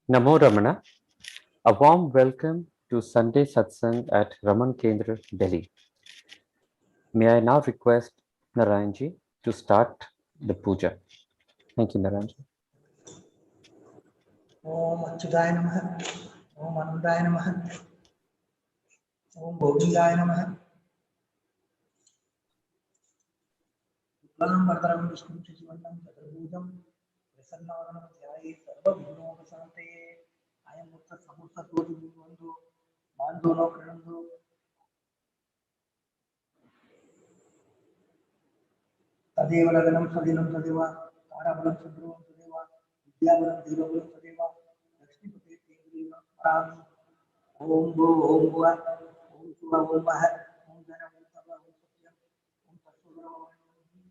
Namo Ramana. A warm welcome to Sunday Satsang at Raman Kendra, Delhi. May I now request Narayanji to start the puja. Thank you, Narayanji. ओम अच्युताय नमः, ओम आनंदाय नमः, ओम गोविंदाय नमः। शुक्लां वरदं विष्णुं शशिवर्णं चतुर्भुजं प्रसन्नवदनं ध्यायेत् सर्वविघ्नोपशान्तये। अयं मुक्तसमुत्थतोऽधिगुण्वन्तो मान्दो प्रणन्तो तदेव लग्नं सदिनं तदेव ताराबलं चन्द्रं तदेव विद्याबलं देवबलं तदेव लक्ष्मीपते तेन्द्रेव परामि। ओम भो ओम भुव ओम सुव ओम वः ओम धन ओम तप ओम सत्यम ओम तत्सुब्रह्मण्यं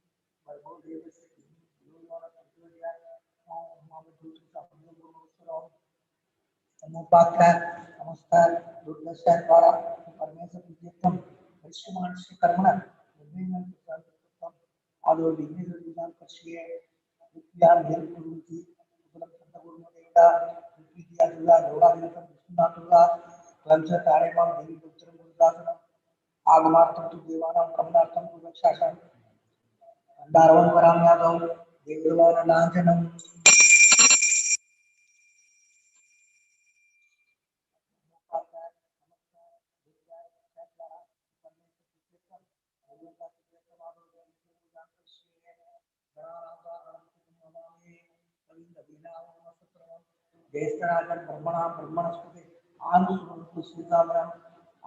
भर्गो देवस्य धियो यो न प्रचोदयात् ओम महाभूतं सप्तमोत्तरं नमोपात्र नमस्कार दुर्दशा द्वारा परमेश्वर पूज्यत्वं वैश्यमानस्य कर्मणा निर्विघ्नं प्रसादत्वं आदौ विघ्नेश्वर विधान कर्षये विद्या मेल कुरुति उपलब्ध संतगुरुदेवता विद्या दुर्गा जोड़ा दिवसं विष्णुनाथ दुर्गा वंश तारेमां देवी पुत्रं गुरुदासनं आगमार्थं तु देवानां कमलार्थं तु रक्षार्थं दारवं कराम्यादौ देवदेवानां ज्येष्ठराजं ब्रह्मणा ब्रह्मणस्पते आनुष्ठुश्रीकामरम्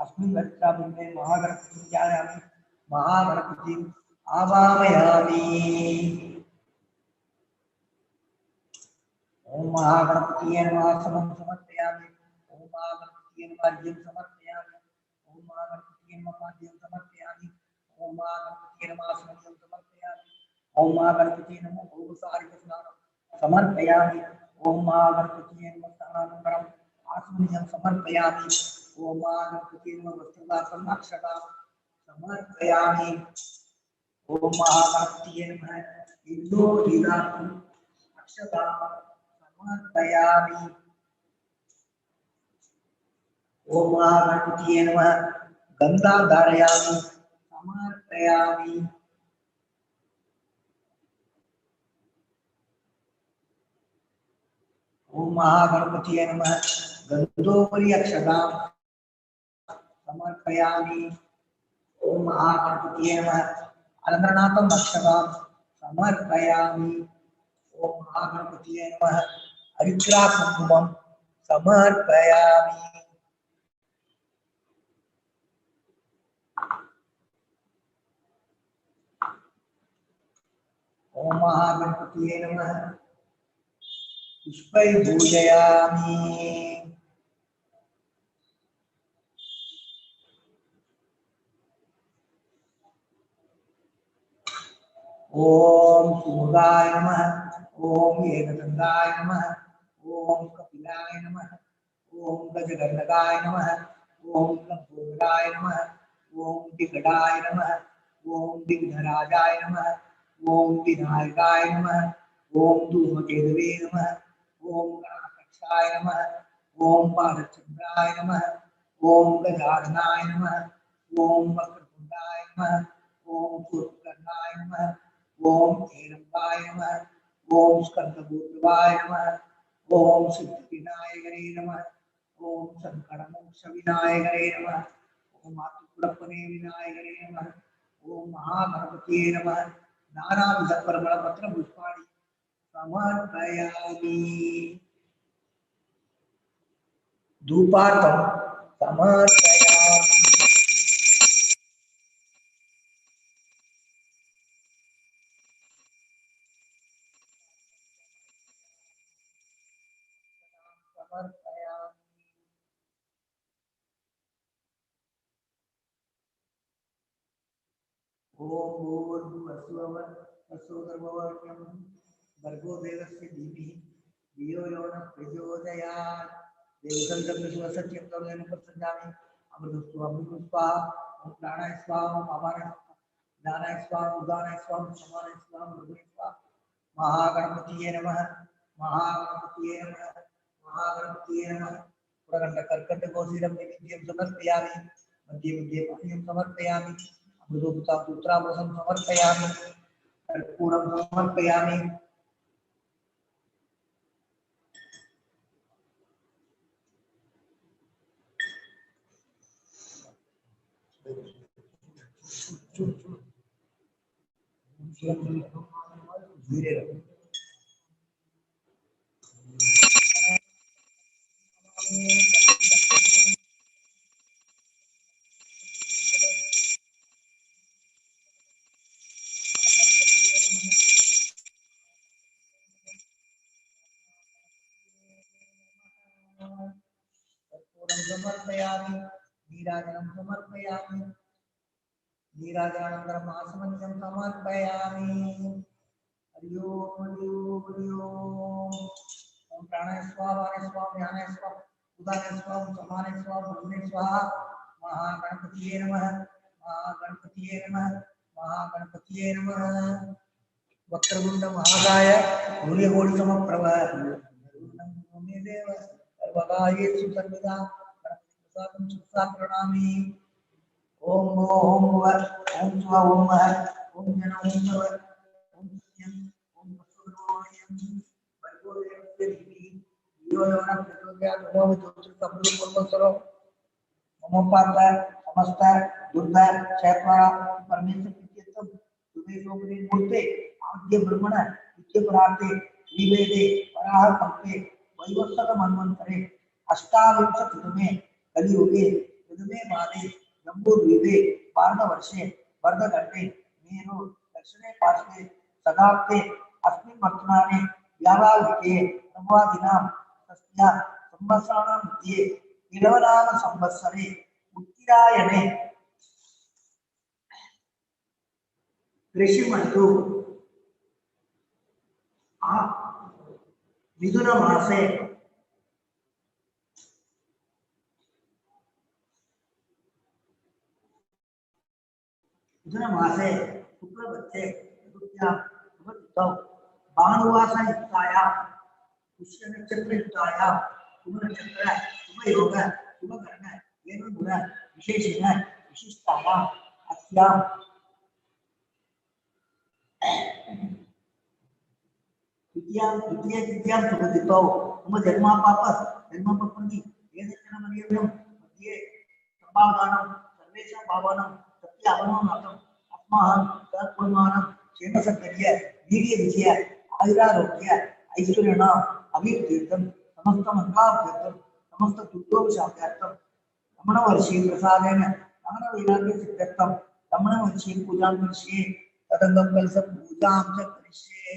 अस्मिन् लक्षाबिन्दे महागणपतिं ध्यायामि महागणपतिम् आवाहयामि। ओम महागणपतिये नमः समं समर्पयामि। ओम महागणपतिये नमः अर्घ्यं समर्पयामि। ओम महागणपतिये नमः पाद्यं समर्पयामि। ओम महागणपतिये नमः स्मरणं समर्पयामि। ओम महागणपतिये नमः औपचारिकस्नानं समर्पयामि। ओम महागणपतिये नमः स्नानानन्तरम् आत्मनियं समर्पयामि। ओम महागणपतिये नमः वस्त्रदानं अक्षतां समर्पयामि। ओम महागणपतिये नमः इन्दोरीदानं अक्षतां समर्पयामि। ओम महागणपतिये नमः गंधा धारयामि समर्पयामि। ओम महागणपतिये नमः गंधोपरि अक्षतां समर्पयामि। ओम महागणपतिये नमः अलंकरणार्थं अक्षतां समर्पयामि। ओम महागणपतिये नमः हरिद्रा कुंकुमं समर्पयामि। ओम महागणपतिये नमः पुष्पै पूजयामि। ओम सुमुखाय नमः, ओम एकदंताय नमः, ओम कपिलाय नमः, ओम गजगर्णकाय नमः, ओम लंबोदराय नमः, ओम दिगडाय नमः, ओम विघ्नराजाय नमः, ओम विनायकाय नमः, ओम धूमकेतवे नमः, ओम गणाध्यक्षाय नमः, ओम बालचंद्राय नमः, ओम गजाननाय नमः, ओम वक्रतुंडाय नमः, ओम सूर्यकर्णाय नमः, ओम हेरंबाय नमः, ओम स्कंदभूतवाय नमः, ओम सिद्धिविनायकरे नमः, ओम संकटमोक्षविनायकरे नमः, ओम आत्मकुलपने विनायकरे नमः, ओम महागणपतिये नमः। नानाविधपरिमलपत्रपुष्पाणि समर्पयामि। धूपार्थं समर्पयामि। समर्पयामि। ओम भूर्भुवस्सुः तत्सवितुर्वरेण्यं भर्गो देवस्य धीमहि धियो यो नः प्रचोदयात्। देवसंज्ञा सत्यं करुणेन प्रसन्नामि अमृतस्व अमृतस्वा ओम प्राणाय स्वाहा ओम अपानाय ज्ञानाय स्वाहा उदानाय स्वाहा समानाय स्वाहा मृदुनाय स्वाहा। महागणपतिये नमः महागणपतिये नमः महागणपतिये नमः। पुरगंड कर्कट गोशीरं निवेद्यं समर्पयामि मध्ये मध्ये पानीयं समर्पयामि अमृतोपता पुत्रामृतं समर्पयामि कर्पूरं समर्पयामि। धीरे रहो। समर्पयामि नीराजनं समर्पयामि नीराजनानन्तरम् आसमन्यं समर्पयामि। हरि ओम हरि ओम हरि ओम। ओम प्राणाय स्वाहा वाणाय स्वाहा ज्ञानाय स्वाहा उदानाय स्वाहा समानाय स्वाहा मृदुनाय स्वाहा। महागणपतिये नमः महागणपतिये नमः महागणपतिये नमः। वक्रतुंड महाकाय सूर्यकोटिसमप्रभ निर्विघ्नं मे देव सर्वकार्येषु सर्वदा गणपतिप्रसादं शिरसा प्रणमामि। ओम ओम ओम स्व ओम ओम जन ओम सव ओम सत्यम ओम वसुदेवायं भर्गो देवस्य धीमहि धियो यो नः प्रचोदयात्। ओम ज्योतिर्समृद्धपुरस्सरो मम पार्थ समस्त दुर्गा क्षेत्रा परमेश्वर प्रीत्यर्थम सुमेशोपरि मूर्ते आद्य ब्रह्मण नित्य प्रार्थे त्रिवेदे वराह कल्पे वैवस्वत मन्वन्तरे अष्टाविंशतितमे कलियुगे प्रथमे मादे जम्बूद्वीपे भारतवर्षे वर्धघट्टे मेरु दक्षिणे पार्श्वे सदाब्दे अस्मिन् वर्तमाने व्यावाहिके नवदिनां तस्या संवत्सराणां मध्ये इलवनाम संवत्सरे उत्तरायणे ऋषिमन्तु मिथुन मासे शुक्लपक्षे चतुर्थ्यां शुभतिथौ भानुवासयुक्तायां पुष्यनक्षत्रयुक्तायां शुभनक्षत्र शुभयोग शुभकर्ण एवं विशेषेण विशिष्टायाम् अस्यां द्वितीय शुभतिथौ मम जन्मपत्नी वेदचरणमर्यं मध्ये संभावनां सर्वेषां भावानां सत्य अवमानार्थम् अस्माकं सत्कुर्माणं क्षेमसत्कर्य वीर्यविजय आयुरारोग्य ऐश्वर्याणाम् अभिवृद्ध्यर्थं समस्त मंगलाभ्यर्थं समस्त दुर्गोपशान्त्यर्थं रमणवर्षे प्रसादेन रमणवैराग्यसिद्ध्यर्थं रमणवर्षे पूजां करिष्ये तदङ्गं कलशं पूजां च करिष्ये।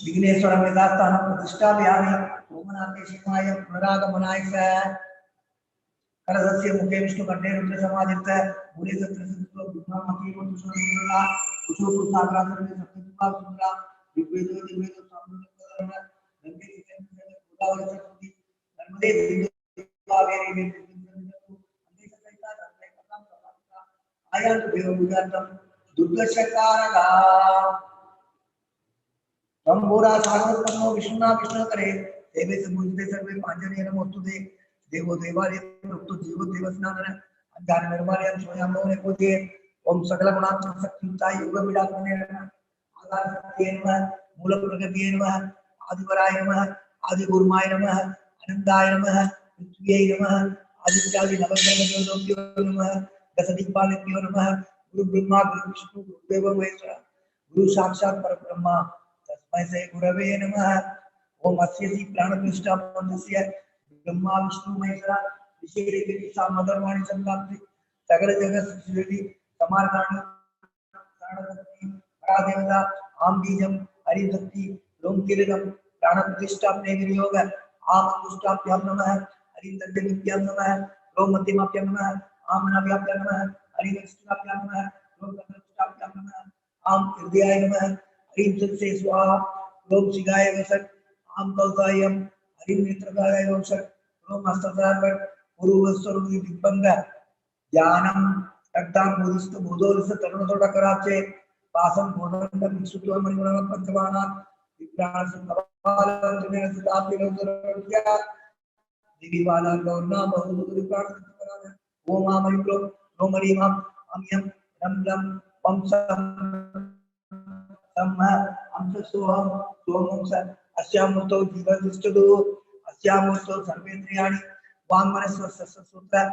विघ्नेश्वर मेधास्थान प्रतिष्ठा व्याधि ओमनाथे शिवाय पुनरागमनाय च करदस्य मुखे विष्णु कंठे रुद्र समादित्य मूले सत्र सत्र विद्वामती वंशोला कुशोपुर सागरासर में सत्यपुरा सुंदरा दिव्यदेव दिव्यदेव सामने गंगे के गोदावरी सरस्वती नर्मदे सिंधु कावेरी में अंधे सहिता धर्मे कथम प्रभाता आयत देव बुझातम दुर्गशकारगा तंबूरा सार्वतमो विष्णुना विष्णु करे देवे समुद्रे सर्वे पांजने नमोस्तुते देवो देवालय रुक्तो जीवो देवस्नानन अंधार निर्मालय स्वयं ने पूजे ओम सकल गुणात्मक शक्तियुक्ताय योग विलासने आधार शक्तिये नमः मूल प्रकृतिये नमः आदिवराय नमः आदि गुरुमाय नमः अनंताय नमः पृथ्वीये नमः आदित्यादि नवग्रह देवताभ्यो नमः दशदिक्पालेभ्यो नमः गुरु ब्रह्मा गुरु विष्णु गुरुदेव महेश्वर गुरु साक्षात् परब्रह्म तस्मै श्री गुरवे नमः। ओम अस्यसि प्राणप्रतिष्ठा मंत्रस्य ब्रह्मा विष्णु महेश्वर विशेषे सामधर्माणि संप्राप्ति सकल जगत सृष्टि समार्गाणि प्राणशक्ति परादेवता आम बीजम हरि शक्ति रोम किरणम प्राणप्रतिष्ठा विनियोग आम अंगुष्ठाभ्यां नमः हरि दंड विद्यां नमः रोम मध्यमाभ्यां नमः आमनाभ्याभ्यां नमः हरिवंशकाभ्यां नमः लोकनाथाभ्यां नमः आम हृदयाय नमः हरिं सत्से स्वाहा लोम शिगाय वसत आम कौसायम हरिं नेत्रदाय वसत लोम हस्तदाय पुरुवस्वरूपी दिग्बंध ध्यानम रक्ताम बोधिस्त बोधोलिस्त तरुणतोडकराचे पासम बोधंड विक्षुत्व मणिमणम पंचबाणा विप्राण संभवालं जनेन सुताप्तिरोधरक्या दिविवाला गौर्णा बहुदुरिप्राण संभवालं ओम आमरिक्लो रोमरीमाम अम्यम रम रम पम सम सोहम सोमं स अस्यामुतो जीवतिष्ठदो अस्यामुतो सर्वेन्द्रियाणि वाङ्मनस्वस्य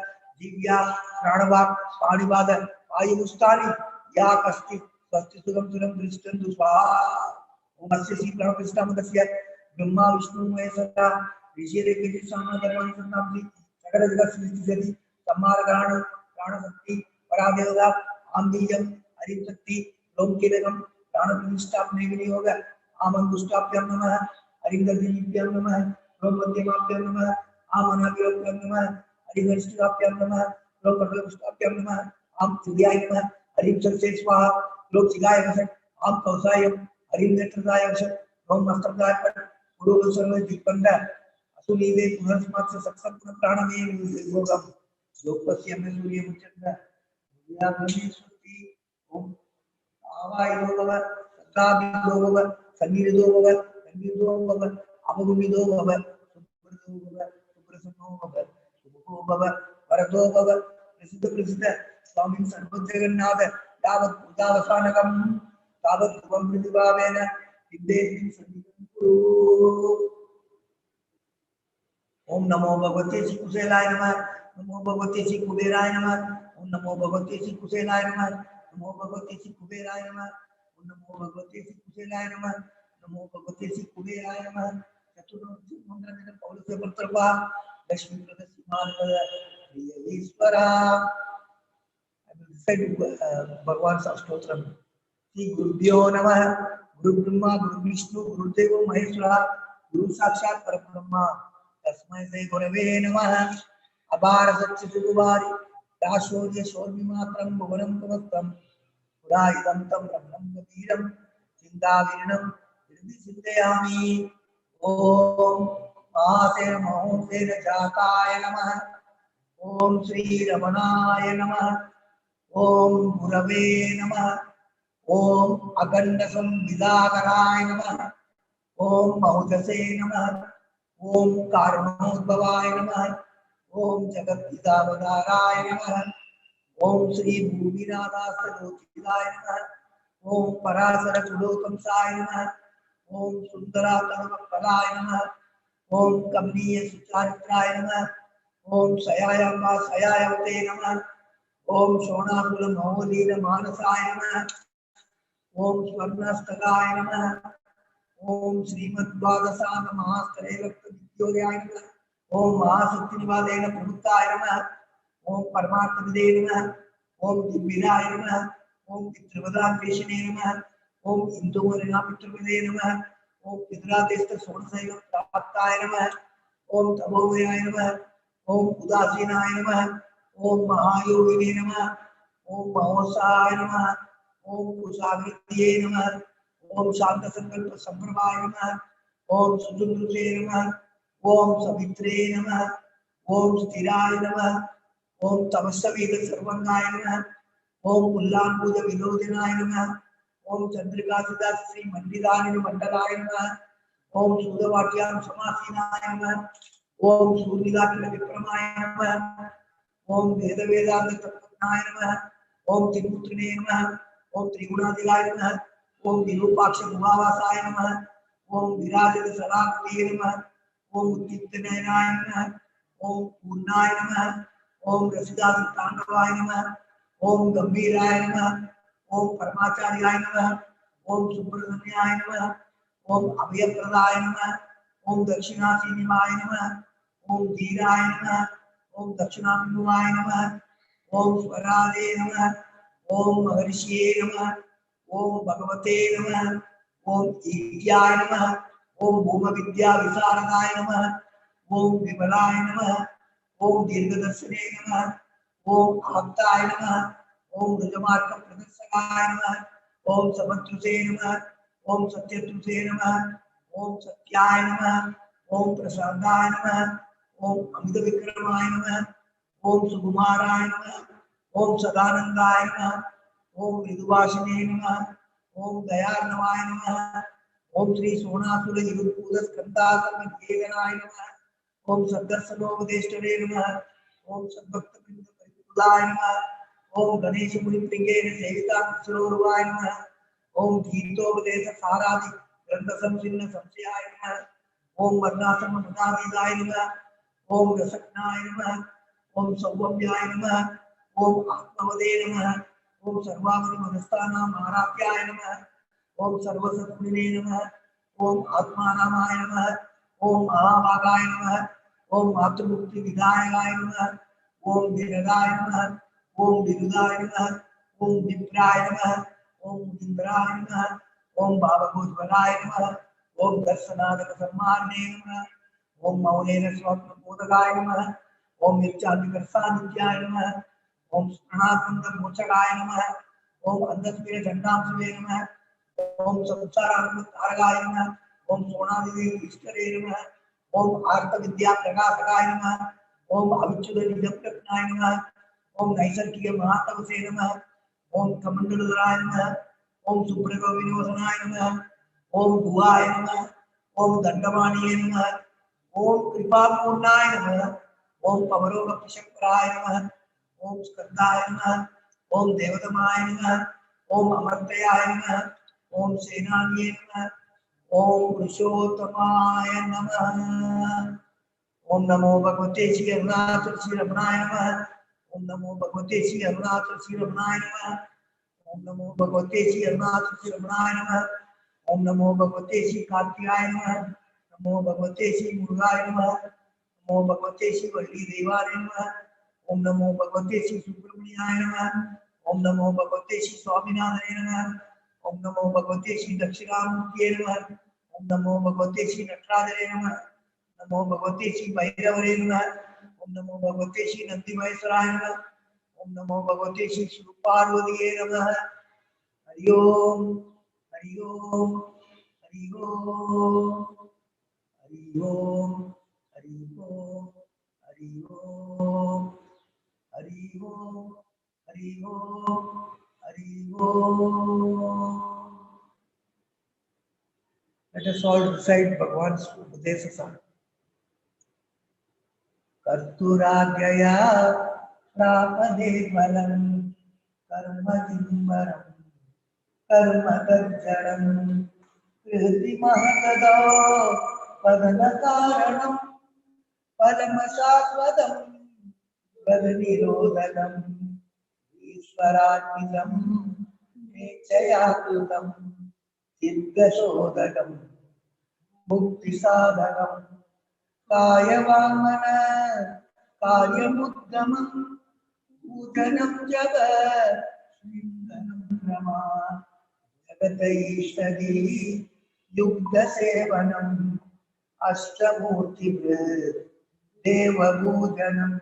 दिव्या प्राणवाक् पाणिपाद आयुष्टानि या कस्ति स्वस्ति सुगम सुगम दृष्टं दुष्वाहा ओम अस्य श्री प्राणप्रतिष्ठामकस्य ब्रह्मा विष्णु महेश्वरा ऋषिरेकेति सामधर्माणि संनाम्नि सकल जगत् सृष्टि सम्मार्गाण प्राणशक्ति परादेवता आम्बीजं हरिं शक्ति लोमकीलकं प्राणप्रतिष्ठापने विनियोग आमंगुष्टाभ्यां नमः हरिं दर्शनीभ्यां नमः लोम मध्यमाभ्यां नमः आमनाभ्यां नमः हरिं वरिष्ठाभ्यां नमः लोम कटलपुष्टाभ्यां नमः आम हृदयाय नमः हरिं सत्से स्वाहा लोम शिगाय वसत आम कौसायम हरिं नेत्रदाय वसत लोम मस्तकाय पुरुवस्वरूपी दिग्बंध असुनीवे पुनर्स्मात् सत्संग प्राणमे योगम योगस्य में सूर्य मुचंद्र विद्यागणेशति ओम आवायो भव सत्ताभिदो भव सन्निधो भव सन्निधो भव अवगुणिदो भव सुप्रदो भव सुप्रसन्नो भव सुमुखो भव वरदो भव प्रसिद्ध प्रसिद्ध स्वामी सर्वजगन्नाथ यावत् पूजावसानकं तावत् ध्रुवं प्रतिभावेन विद्येति सन्निधं कुरु। ओम नमो भगवते श्री कुशेलाय नमः नमो भगवते श्री कुबेराय नमः ओम नमो भगवते श्री कुशेलाय नमः नमो भगवते श्री कुबेराय नमः ओम नमो भगवते श्री कुशेलाय नमः नमो भगवते श्री कुबेराय नमः चतुर्मुखी मंत्र में पौल से परतरवा लक्ष्मी प्रदसीमान ईश्वरा भगवान स्तोत्रम श्री गुरुभ्यो नमः गुरु ब्रह्मा गुरु विष्णु गुरुदेव महेश्वरा गुरु साक्षात् परब्रह्म तस्मै श्री गुरवे नमः अपार सच्चिदुवारि दाशोर्य शोर्मिमात्रं भुवनं तमस्तं पुरायिदं तं ब्रह्मं गभीरं चिन्ताविरणं हृदि चिन्तयामि ओम महासेन महोसेन जाताय नमः ओम श्री रमणाय नमः ओम गुरवे नमः ओम अखंड संविदाकराय नमः ओम मौजसे नमः ओम कारणोद्भवाय नमः ओम जगद्पितावताराय नमः ओम श्री भूमिनाथास्तोचिताय नमः ओम पराशर कुलोतमसाय नमः ओम सुंदरातमकलाय नमः ओम कमनीय सुचारित्राय नमः ओम सयायंबा सयायवते नमः ओम शोणाकुल महोदीन मानसाय नमः ओम स्वर्णस्तकाय नमः ओम श्रीमद्वादशान महास्तरे रक्तविद्योदयाय नमः ओम महाशक्तिनिवादेन प्रमुक्ताय नमः ओम परमात्मविदे नमः ओम दिव्यराय नमः ओम पितृवदान्वेषणे नमः ओम इंदुमरिणा पितृविदे नमः ओम पितरादेस्त सोणसैव प्राप्ताय नमः ओम तपोवयाय नमः ओम उदासीनाय नमः ओम महायोगिने नमः ओम महोत्साहाय नमः ओम कुशाग्रत्ये नमः ओम शांत संकल्प संप्रभाय नमः ओम सुजुद्रुते नमः ओम सवित्रे नमः ओम स्थिराय नमः ओम तमस्सवेद सर्वंगाय नमः ओम उल्लांबुज विनोदिनाय नमः ओम चंद्रिका सुधा श्री मंडितानि मंडलाय नमः ओम सूदवाट्यां समासीनाय नमः ओम सूर्यदाकिल विक्रमाय नमः ओम वेद वेदांत तत्वज्ञाय नमः ओम त्रिपुत्रिणे नमः ओम त्रिगुणादिलाय नमः ओम विरूपाक्ष गुहावासाय नमः ओम विराजित सदाकृते नमः ओम उद्दीप्तनयनाय नमः ओम पूर्णाय नमः ओम रसिदास तांडवाय नमः ओम गंभीराय नमः ओम परमाचार्याय नमः ओम सुब्रह्मण्याय नमः ओम अभयप्रदाय नमः ओम दक्षिणासीनिमाय नमः ओम धीराय नमः ओम दक्षिणाभिमुखाय नमः ओम स्वरादे नमः ओम महर्षिये नमः ओम भगवते नमः ओम ईट्याय नमः ओम भूम विद्या विशारदाय नमः ओम विमलाय नमः ओम दीर्घदर्शने नमः ओम आप्ताय नमः, ओम गजमार्ग प्रदर्शकाय नमः, ओम समत्रुसे नमः, ओम सत्यत्रुसे नमः, ओम सत्याय नमः, ओम प्रसादाय नमः, ओम अमित विक्रमाय नमः, ओम सुकुमाराय नमः, ओम सदानंदाय नमः, ओम मृदुवासिने नमः, ओम दयार्णवाय नमः, ओम श्री सोनासुर युगपूत स्कंदासम देवनाय नमः, ओम सद्दर्शनोपदेष्टवे नमः, ओम सद्भक्त वृंद परिपूर्णाय नमः, ओम गणेश मुनि प्रिंगेन सेविता सरोवाय नमः, ओम गीतोपदेश सारादि ग्रंथ संसिन्न संशयाय नमः, ओम वर्णाश्रम मुदादिदाय नमः, ओम रसज्ञाय नमः, ओम सौम्याय नमः, ओम आत्मवदे नमः, ओम सर्वावधि मनस्तानां आराध्याय नमः, ओम सर्वसद्गुणे नमः, ओम आत्मानामाय नमः, ओम महाभागाय नमः, ओम मातृमुक्ति विधायकाय नमः, ओम धीरदाय नमः, ओम विरुदाय नमः, ओम विप्राय नमः, ओम इंद्राय नमः, ओम भावभूतवराय नमः, ओम दर्शनादक सम्माने नमः, ओम मौनेन स्वप्नबोधकाय नमः, ओम नित्यादिकर्षादित्याय नमः, ओम स्मरणानंद मोचकाय नमः, ओम अंधस्वीर झंडांशवे नमः, ओम संसारानंद तारकाय नमः, ओम सोनादिदेव ईश्वरे नमः, ओम आर्त विद्या प्रकाशकाय नमः, ओम अविच्युत निजप्रज्ञाय नमः, ओम नैसर्गिक महातपसे नमः, ओम कमंडलधराय नमः, ओम सुब्रतो विनोदनाय नमः, ओम भुवाय नमः, ओम दंडवाणीय नमः, ओम कृपापूर्णाय नमः, ओम पवरोग पिशक्राय नमः, ओम स्कंदाय नमः, ओम देवतमाय नमः, ओम अमर्त्याय नमः, ओम सेनानिये नमः, ओम पुरुषोत्तमाय नमः। ओम नमो भगवते श्री अरुणाचल श्री रमणाय नमः, ओम नमो भगवते श्री अरुणाचल श्री रमणाय नमः, ओम नमो भगवते श्री अरुणाचल श्री रमणाय नमः, ओम नमो भगवते श्री कार्तिकाय नमः, नमो भगवते श्री मुरुगाय नमः, नमो भगवते श्री वल्ली देवाय नमः, ओम नमो भगवते श्री सुब्रमण्याय नमः, ओम नमो भगवते श्री स्वामीनाथाय नमः, ओम नमो भगवते श्री दक्षिणामूर्तये नमः, ओम नमो भगवते श्री नटराजने नमः, नमो भगवते श्री भैरवरे नमः, ओम नमो भगवते श्री नंदी महेश्वराय नमः, ओम नमो भगवते श्री शिव पार्वतीये नमः। हरि ओम हरि ओम हरि ओम हरि ओम हरि ओम हरि ओम हरि ओम हरि ओम हरि ओम। Let us all recite Bhagwan's Upadesa Song. कर्तुराज्ञया प्रापदे फलं कर्म जिम्बरं कर्म तज्जडं कृतिमहतदो पदनकारणं फलमशाश्वतं पदनिरोधकम् ईश्वरात्मिकं निश्चयाकृतं सिद्धशोधकं मुक्तिसाधकम् कायवामन कार्यमुद्गमं पूजनं जग श्रीधनं रमा जगत ईश्वरी युक्तसेवनम् अष्टमूर्तिभृत् देवपूजनम्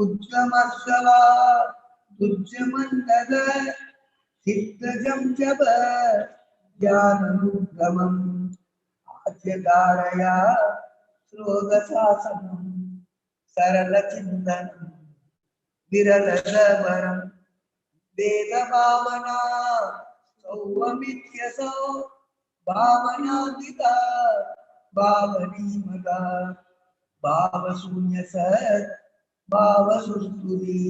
उज्जमर्षवा दुज्जमण्डल सिद्धजं जप ज्ञानमुद्गमम् आद्यधारया श्लोकशासनं सरलचिन्तनं विरलधवरं वेदभावना सौवमित्यसौ भावनादिता भावनीमता भावशून्यसत् भावसुस्तुति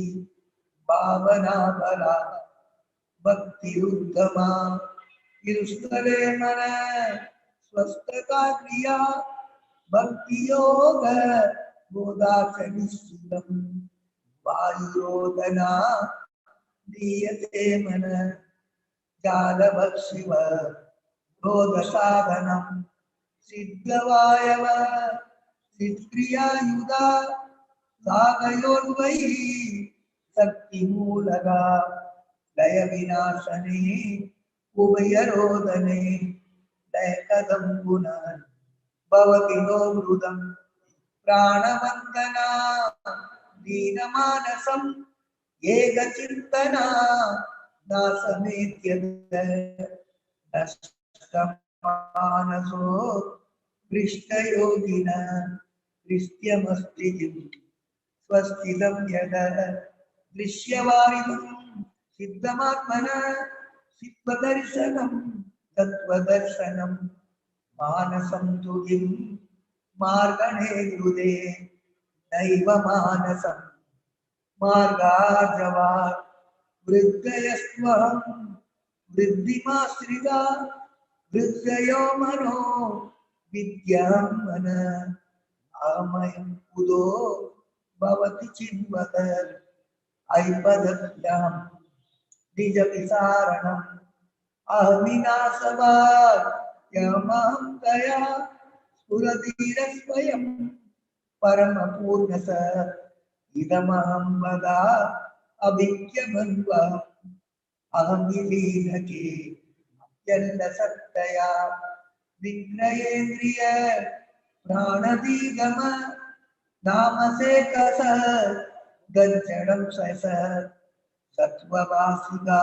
भावनापरा भक्तिरुद्धमा तिरुस्थले मन स्वस्थता क्रिया भक्ति योग बोधाचनिश्चितम् वायुरोदना दीयते मन जालभक्षिव बोधसाधनम् सिद्धवायव सिद्ध्रियायुधा सागयोर्वैः शक्तिमूलगा लय विनाशने उभयरोदने लयकदं पुनः भवति नो मृदं प्राणवन्दना दीनमानसं एकचिन्तना दासमेत्यद नष्टमानसो पृष्ठयोगिन दृष्ट्यमस्ति स्वस्तिलं यद दृश्यवारिदं सिद्धमात्मन सिद्धदर्शनं तत्त्वदर्शनं मानसं तुगिं मार्गणे हृदे नैव मानसं मार्गाजवात् वृद्धयस्त्वहं वृद्धिमाश्रिता वृद्धयो मनो विद्यां मन अहमयं कुतो भवति चिन्वत ऐपदभ्यां निजविसारणम् अहमिनाशवात् यमहं तया स्फुरतीरस्वयं परमपूर्णस इदमहं वदा अभिज्ञमन्वा अहमिलीनके अत्यल्लसत्तया विघ्नयेन्द्रिय प्राणदीगम नामसेकस गज्जडं सस सत्ववासिका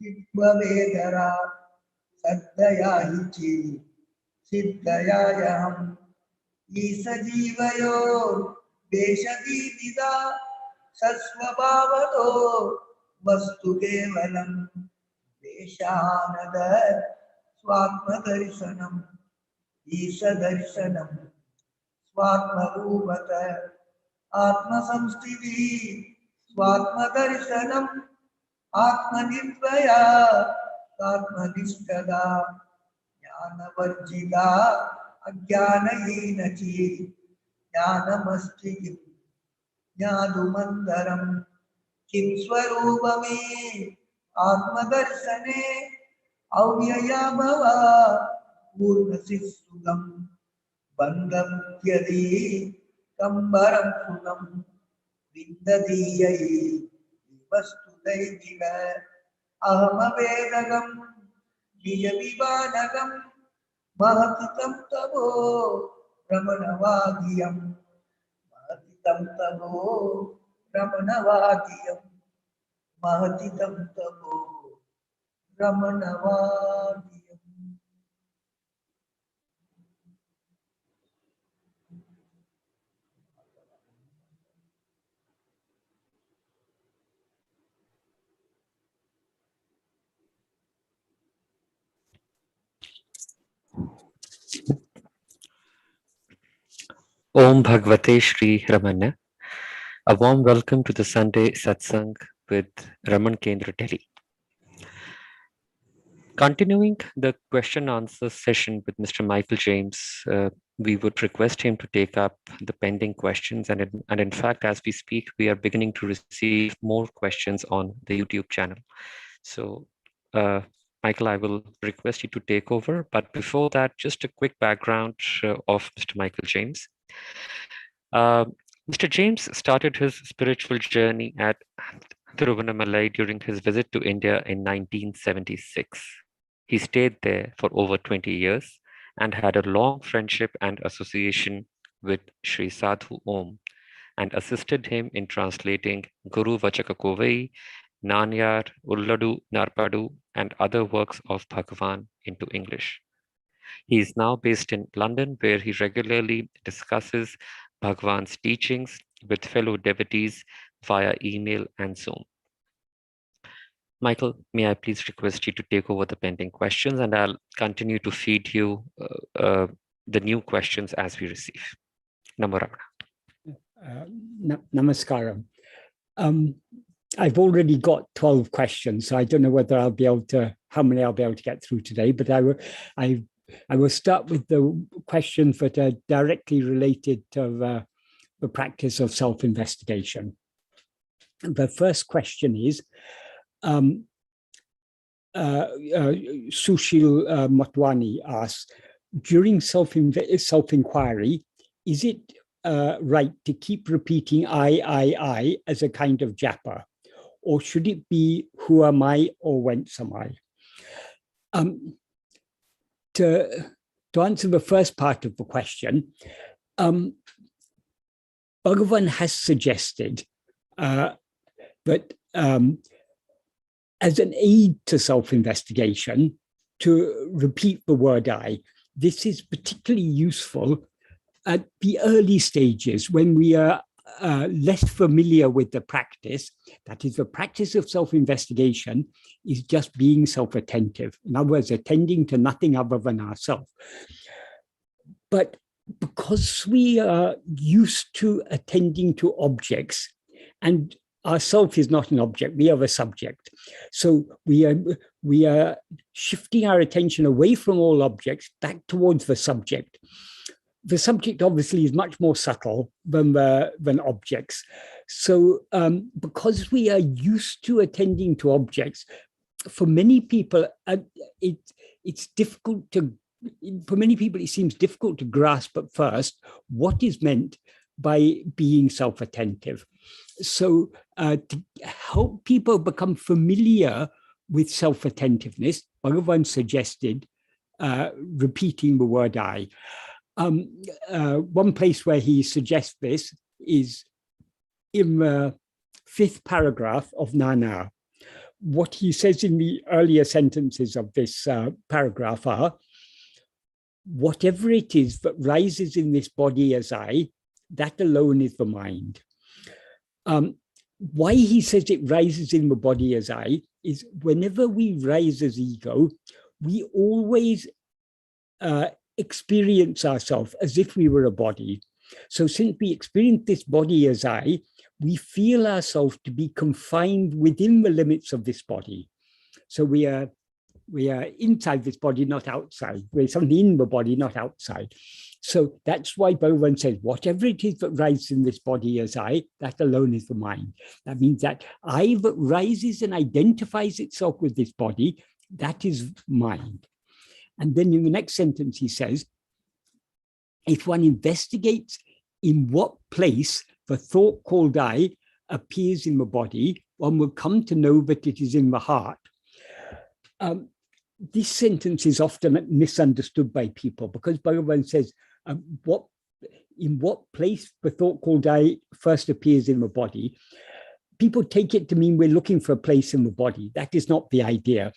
चित्ववेदरा सद्दया हिचि सिद्धयायहम् ईसजीवयो देशदीपिता सस्वभावतो वस्तु केवलं देशानद स्वात्मदर्शनम् ईशदर्शनम् स्वात्मरूपत आत्मसंस्थितिः स्वात्मदर्शनम् आत्मनिर्भया आत्मनिष्ठदा ज्ञानवर्जिता अज्ञानहीनची ज्ञानमस्ति ज्ञातुमन्तरं किं स्वरूपमे आत्मदर्शने अव्यया भवा पूर्णसिद्धुकं बन्धं यदि कम्बरं सुखं विन्ददीयै वस्तुदैकिल अहमवेदकं निजविवानकं महति तं तवो रमणवादियं महति तं तवो रमणवादियं महति तं तवो रमणवादियम्. Om Bhagavate Shri Ramana. A warm welcome to the Sunday Satsang with Raman Kendra Delhi. Continuing the question answer session with Mr. Michael James, we would request him to take up the pending questions. And in fact, as we speak, we are beginning to receive more questions on the YouTube channel. So, Michael, I will request you to take over. But before that, just a quick background of Mr. Michael James. Mr. James started his spiritual journey at Tiruvannamalai during his visit to India in 1976. He stayed there for over 20 years and had a long friendship and association with Sri Sadhu Om and assisted him in translating Guru Vachakakovai, Nanyar, Ulladu, Narpadu, and other works of Bhagavan into English. He is now based in London, where he regularly discusses Bhagavan's teachings with fellow devotees via email and Zoom. Michael, may I please request you to take over the pending questions, and I'll continue to feed you the new questions as we receive. Namo Ramana. Namaskaram. I've already got 12 questions, so I don't know whether I'll be able to, how many I'll be able to get through today, but I will start with the questions that are directly related to the practice of self-investigation. The first question is, Sushil Motwani asks, during self-inquiry, is it right to keep repeating I as a kind of japa, or should it be who am I or whence am I? To answer the first part of the question, Bhagavan has suggested that But as an aid to self-investigation, to repeat the word I, this is particularly useful at the early stages when we are less familiar with the practice. That is, the practice of self-investigation is just being self-attentive. In other words, attending to nothing other than ourselves. But because we are used to attending to objects, and ourself is not an object, we are a subject. So we are shifting our attention away from all objects back towards the subject. The subject obviously is much more subtle than objects. So because we are used to attending to objects, for many people, it's difficult to, for many people, it seems difficult to grasp at first what is meant by being self-attentive. So to help people become familiar with self-attentiveness, Bhagavan suggested repeating the word I. One place where he suggests this is in the 5th paragraph of Nana. What he says in the earlier sentences of this paragraph are, whatever it is that rises in this body as I, that alone is the mind. Why he says it rises in the body as I is whenever we rise as ego, we always experience ourselves as if we were a body. So since we experience this body as I, we feel ourselves to be confined within the limits of this body. So we are inside this body, not outside. We're something in the body, not outside. So that's why Bhagavan says, whatever it is that rises in this body as I, that alone is the mind. That means that I that rises and identifies itself with this body, that is mind. And then in the next sentence, he says, if one investigates in what place the thought called I appears in the body, one will come to know that it is in the heart. This sentence is often misunderstood by people because Bhagavan says, in what place the thought called I first appears in the body. People take it to mean we're looking for a place in the body. That is not the idea.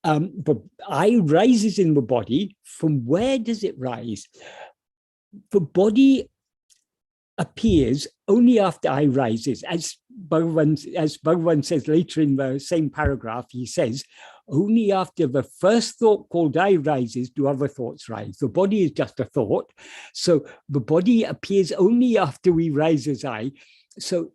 But I rises in the body. From where does it rise? The body appears only after I rises. As Bhagavan says later in the same paragraph, he says, only after the first thought called I rises do other thoughts rise. The body is just a thought. So the body appears only after we rise as I. So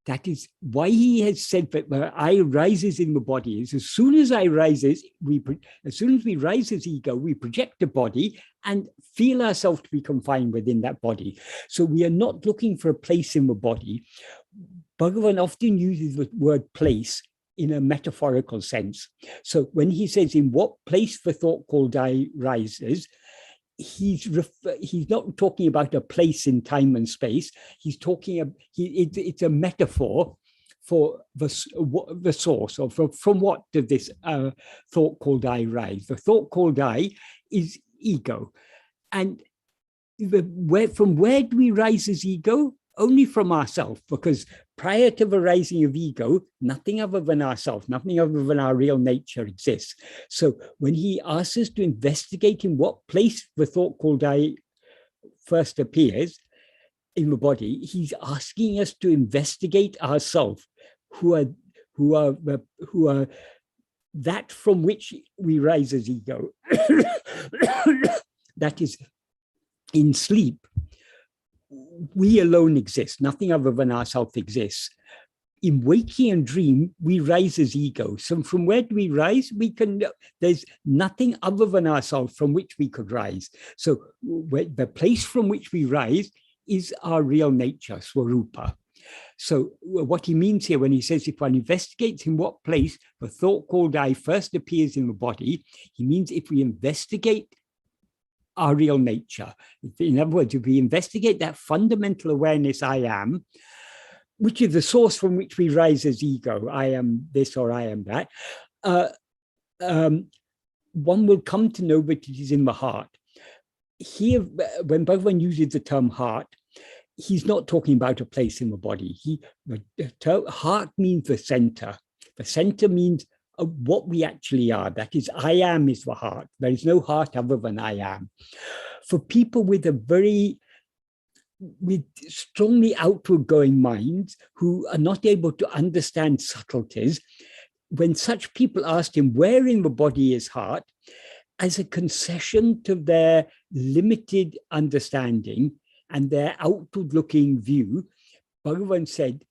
that is why he has said that the I rises in the body is as soon as I rises, as soon as we rise as ego, we project the body and feel ourselves to be confined within that body. So we are not looking for a place in the body. Bhagavan often uses the word place in a metaphorical sense. So when he says in what place the thought called I rises, he's not talking about a place in time and space. He's talking, it's a metaphor for the source, or from what did this thought called I rise? The thought called I is ego. And from where do we rise as ego? Only from ourselves, because prior to the rising of ego, nothing other than ourselves, nothing other than our real nature exists. So when he asks us to investigate in what place the thought called I first appears in the body, he's asking us to investigate ourselves, who are that from which we rise as ego. That is, in sleep, we alone exist, nothing other than ourself exists. In waking and dream, we rise as ego. So from where do we rise? There's nothing other than ourselves from which we could rise. So the place from which we rise is our real nature, Swarupa. So what he means here when he says, if one investigates in what place the thought called I first appears in the body, he means if we investigate our real nature. In other words, if we investigate that fundamental awareness I am, which is the source from which we rise as ego, I am this or I am that, one will come to know that it is in the heart. Here, when Bhagavan uses the term heart, he's not talking about a place in the body. Heart means the center. The center means what we actually are. That is, I am is the heart. There is no heart other than I am. For people with strongly outward going minds who are not able to understand subtleties, when such people asked him where in the body is heart, as a concession to their limited understanding and their outward looking view, Bhagavan said,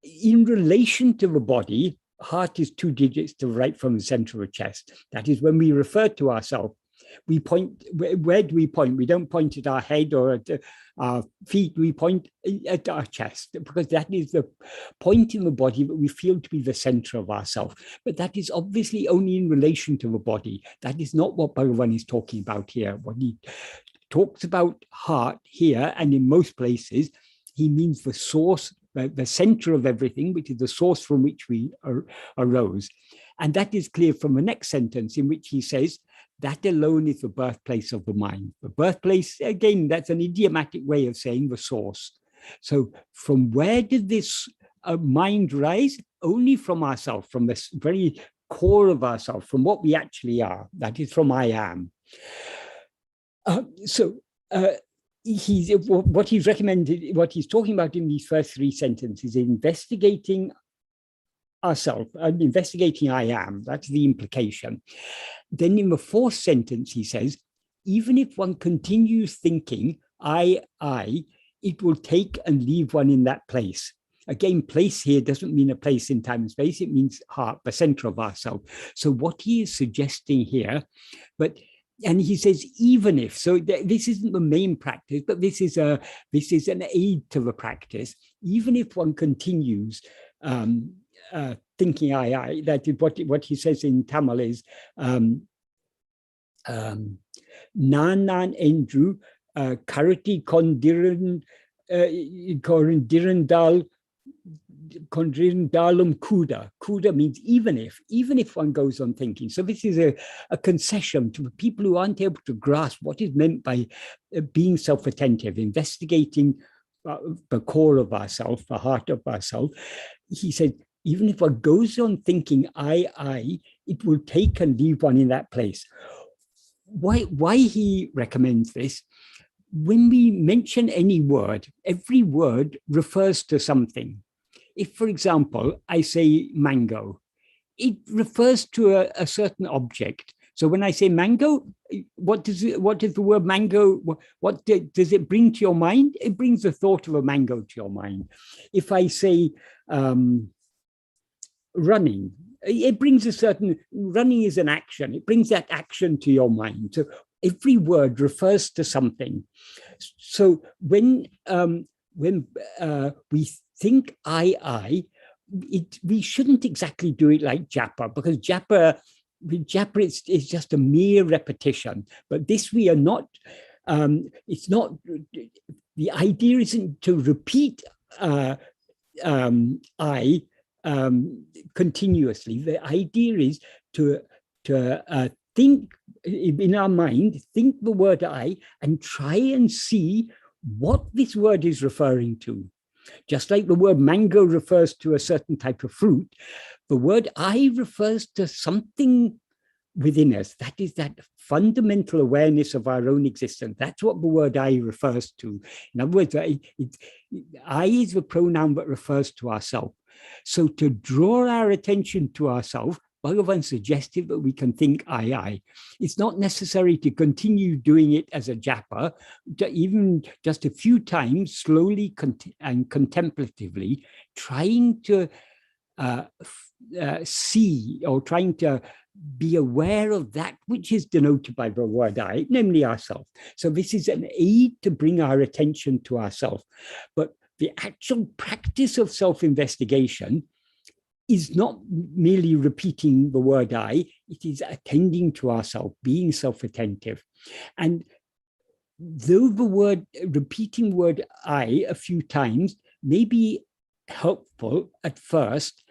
in relation to the body, heart is 2 digits to the right from the center of the chest. That is, when we refer to ourselves, we point, where do we point? We don't point at our head or at our feet, we point at our chest, because that is the point in the body that we feel to be the center of ourselves. But that is obviously only in relation to the body. That is not what Bhagavan is talking about here. When he talks about heart here, and in most places, he means the source, the center of everything, which is the source from which we arose. And that is clear from the next sentence, in which he says, that alone is the birthplace of the mind. The birthplace, again, that's an idiomatic way of saying the source. So from where did this mind rise? Only from ourselves, from the very core of ourselves, from what we actually are. That is from I am. What he's recommended, what he's talking about in these first 3 sentences, investigating ourselves, investigating I am. That's the implication. Then in the 4th sentence, he says, even if one continues thinking I, it will take and leave one in that place. Again, place here doesn't mean a place in time and space. It means heart, the center of ourselves. So what he is suggesting here, and he says, even if, so this isn't the main practice, but this is an aid to the practice. Even if one continues thinking I, that is what he says in Tamil is, Nan Endru Karati Kondirandal Kondirandalum Kuda. Kuda means even if one goes on thinking. So this is a concession to people who aren't able to grasp what is meant by being self-attentive, investigating the core of ourselves, the heart of ourselves. He said, even if one goes on thinking I, it will take and leave one in that place. Why he recommends this? When we mention any word, every word refers to something. If, for example, I say mango, it refers to a certain object. So when I say mango, what does the word mango, what does it bring to your mind? It brings the thought of a mango to your mind. If I say running, it brings running is an action. It brings that action to your mind. So every word refers to something. So when we think I, we shouldn't exactly do it like japa, because japa is just a mere repetition. But this we are not. It's not. The idea isn't to repeat I continuously. The idea is to think in our mind, think the word I, and try and see what this word is referring to. Just like the word mango refers to a certain type of fruit, the word I refers to something within us. That is that fundamental awareness of our own existence. That's what the word I refers to. In other words, I is the pronoun that refers to ourselves. So to draw our attention to ourselves, Bhagavan suggested that we can think I. It's not necessary to continue doing it as a japa, even just a few times, slowly and contemplatively, trying to see or trying to be aware of that which is denoted by the word I, namely ourselves. So this is an aid to bring our attention to ourselves. But the actual practice of self-investigation is not merely repeating the word I, it is attending to ourselves, being self-attentive. And though repeating word I a few times may be helpful at first,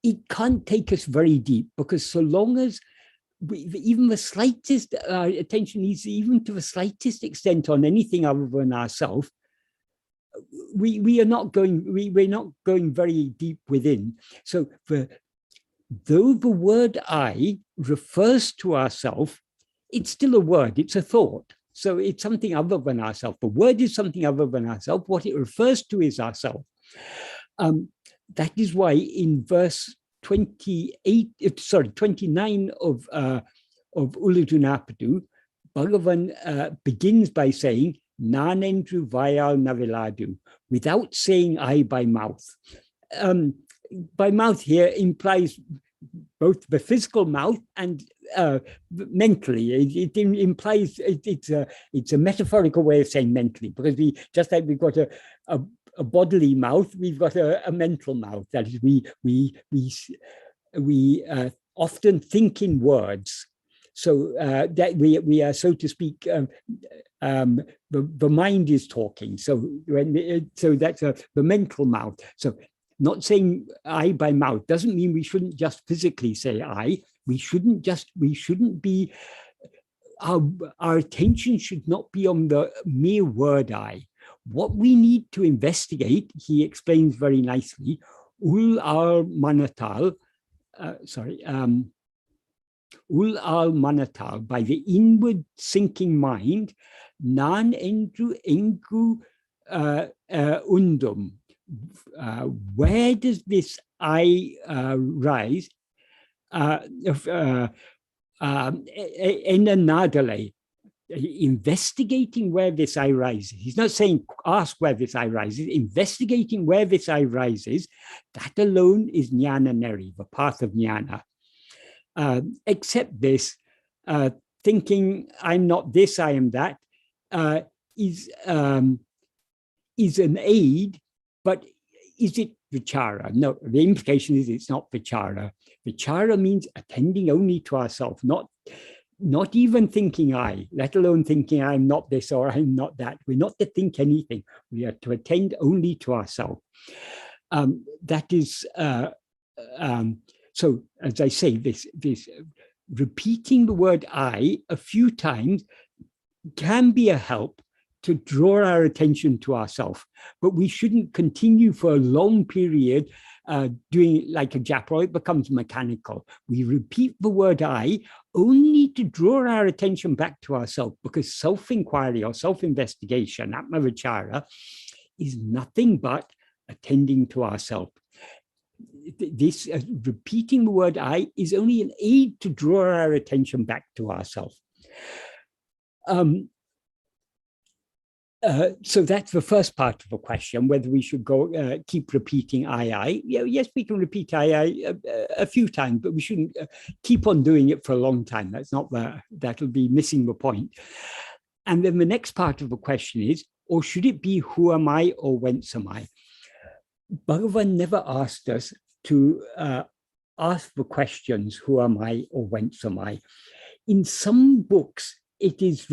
it can't take us very deep, because so long as even the slightest attention needs, even to the slightest extent, on anything other than ourselves, we're not going very deep within. So though the word I refers to ourself, it's still a word, it's a thought. So it's something other than ourself. The word is something other than ourself. What it refers to is ourself. That is why in verse 29 of Uludu Napadu, Bhagavan begins by saying, Nanendru Vayal Naviladu, without saying I by mouth. By mouth here implies both the physical mouth and mentally. It implies it's a metaphorical way of saying mentally, because just like we've got a bodily mouth, we've got a mental mouth. That is, we often think in words. So that we are, so to speak, the mind is talking. So that's the mental mouth. So not saying I by mouth doesn't mean we shouldn't just physically say I. We shouldn't be, our attention should not be on the mere word I. What we need to investigate, he explains very nicely, ul al manatal, ul al manatal, by the inward sinking mind, nan endru engu undum. Where does this I rise? Enanadale, investigating where this I rises. He's not saying ask where this I rises, investigating where this I rises. That alone is jnana neri, the path of jnana. Except this, thinking I'm not this, I am that, is an aid, but is it vichara? No, the implication is it's not vichara. Vichara means attending only to ourselves, not even thinking I, let alone thinking I'm not this or I'm not that. We're not to think anything. We are to attend only to ourselves. That is, so as I say, this repeating the word I a few times can be a help to draw our attention to ourselves, but we shouldn't continue for a long period doing it like a japa, or it becomes mechanical. We repeat the word I only to draw our attention back to ourselves, because self-inquiry or self-investigation, atma-vichara, is nothing but attending to ourselves. This repeating the word I is only an aid to draw our attention back to ourselves. So that's the first part of the question, whether we should go keep repeating I. Yes, we can repeat I a few times, but we shouldn't keep on doing it for a long time. That's not that'll be missing the point. And then the next part of the question is, or should it be who am I or whence am I? Bhagavan never asked us to ask the questions, who am I or whence am I? In some books, it is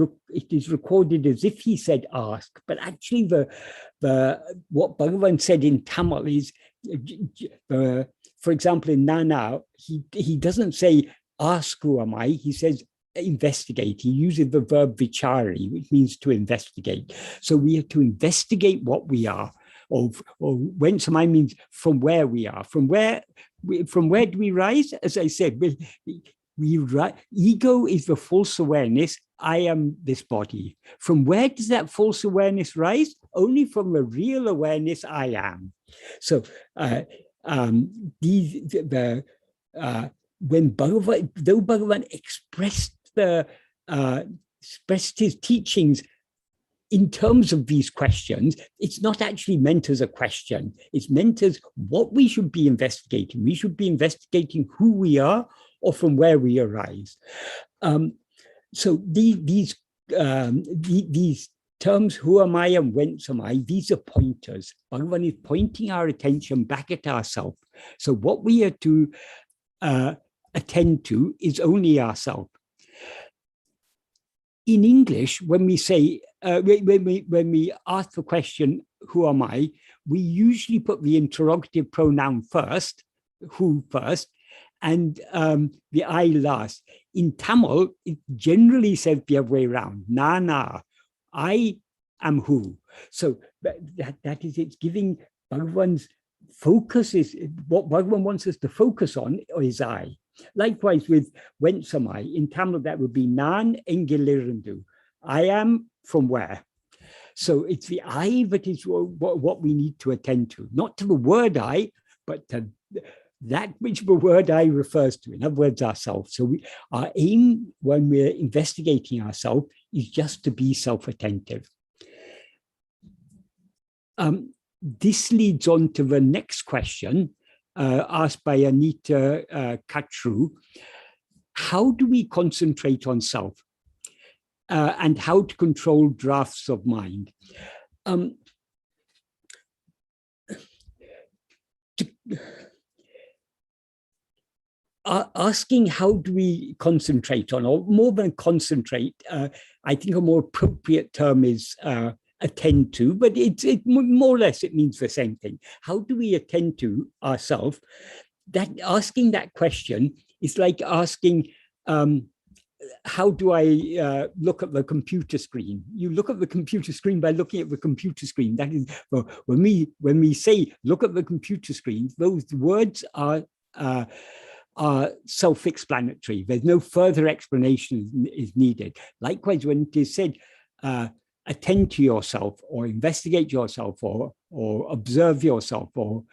recorded as if he said ask, but actually what Bhagavan said in Tamil is, for example, in Nana, he doesn't say ask who am I, he says investigate. He uses the verb vichari, which means to investigate. So we have to investigate what we are, or whence am I means from where we are. From where do we rise? As I said, ego is the false awareness, I am this body. From where does that false awareness rise? Only from the real awareness, I am. So when Bhagavan, though Bhagavan expressed his teachings in terms of these questions, it's not actually meant as a question. It's meant as what we should be investigating. We should be investigating who we are or from where we arise. So these terms, who am I and whence am I, these are pointers. Bhagavan is pointing our attention back at ourselves. So what we are to attend to is only ourselves. In English, when we say, when we ask the question, who am I, we usually put the interrogative pronoun first, who first, and the I last. In Tamil, it generally says the other way around. Nana, I am who. So that is, it's giving Bhagavan's focus is what Bhagavan wants us to focus on is I. Likewise with Wensamai, in Tamil that would be Nan Engilirindu. I am from where? So it's the I that is what we need to attend to, not to the word I, but to that which the word I refers to, in other words, ourselves. So our aim when we're investigating ourselves is just to be self-attentive. This leads on to the next question asked by Anita Katru. How do we concentrate on self? And how to control drafts of mind? Asking how do we concentrate on, or more than concentrate, I think a more appropriate term is attend to, but it more or less it means the same thing. How do we attend to ourselves? That asking that question is like asking, how do I look at the computer screen? You look at the computer screen by looking at the computer screen. That is, well, when we say look at the computer screen, those words are self-explanatory. There's no further explanation is needed. Likewise, when it is said, attend to yourself or investigate yourself or observe yourself or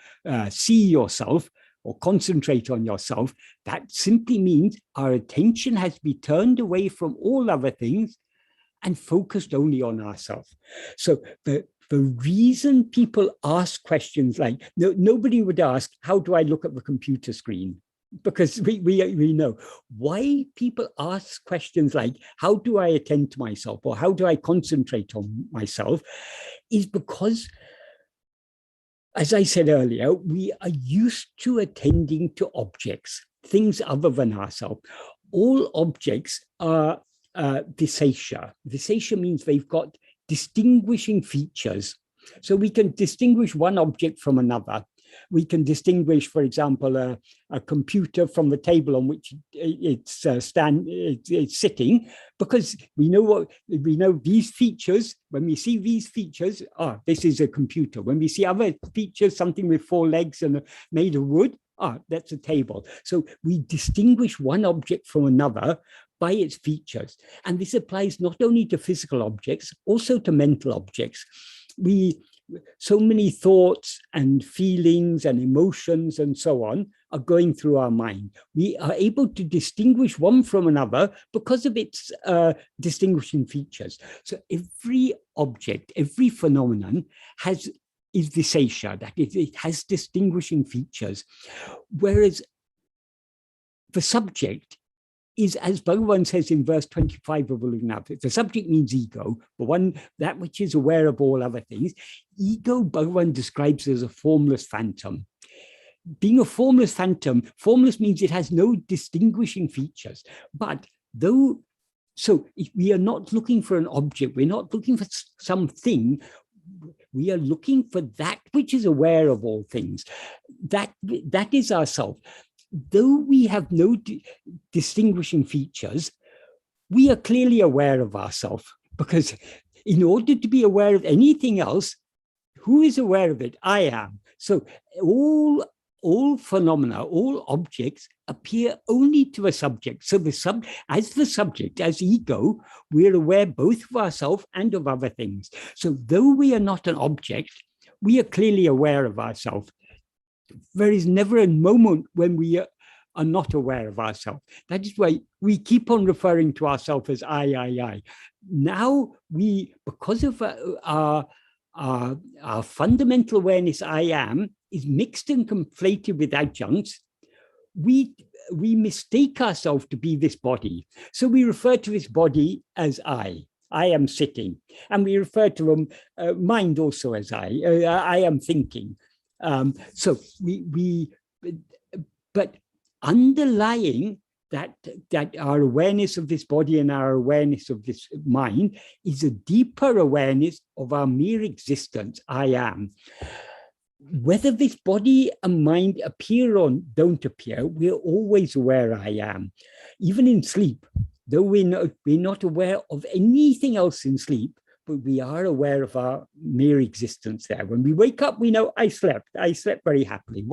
see yourself or concentrate on yourself, that simply means our attention has to be turned away from all other things and focused only on ourselves. So the reason people ask questions like, nobody would ask, how do I look at the computer screen? Because we know why people ask questions like, how do I attend to myself or how do I concentrate on myself, is because, as I said earlier, we are used to attending to objects, things other than ourselves. All objects are visesha. Visesha means they've got distinguishing features. So we can distinguish one object from another. We can distinguish, for example, a computer from the table on which it's sitting, because we know these features. When we see these features, this is a computer. When we see other features, something with 4 legs and made of wood, that's a table. So we distinguish one object from another by its features. And this applies not only to physical objects, also to mental objects. So many thoughts and feelings and emotions and so on are going through our mind. We are able to distinguish one from another because of its distinguishing features. So every object, every phenomenon is visesha, that is, it has distinguishing features. Whereas the subject is, as Bhagavan says in verse 25 of Ulugnath, the subject means ego, the one, that which is aware of all other things. Ego, Bhagavan describes as a formless phantom. Being a formless phantom, formless means it has no distinguishing features. But so we are not looking for an object, we're not looking for something, we are looking for that which is aware of all things. That is ourself. Though we have no distinguishing features, we are clearly aware of ourselves, because in order to be aware of anything else, who is aware of it? I am. So all phenomena, all objects appear only to a subject. So as the subject, as ego, we're aware both of ourselves and of other things. So though we are not an object, we are clearly aware of ourselves. There is never a moment when we are not aware of ourselves. That is why we keep on referring to ourselves as I. Now because of our fundamental awareness, I am, is mixed and conflated with adjuncts, we mistake ourselves to be this body. So we refer to this body as I am sitting. And we refer to mind also as I am thinking. But underlying that our awareness of this body and our awareness of this mind is a deeper awareness of our mere existence, I am. whether this body and mind appear or don't appear, we're always aware I am. Even in sleep, though we're not aware of anything else in sleep, but we are aware of our mere existence there. When we wake up, we know I slept very happily.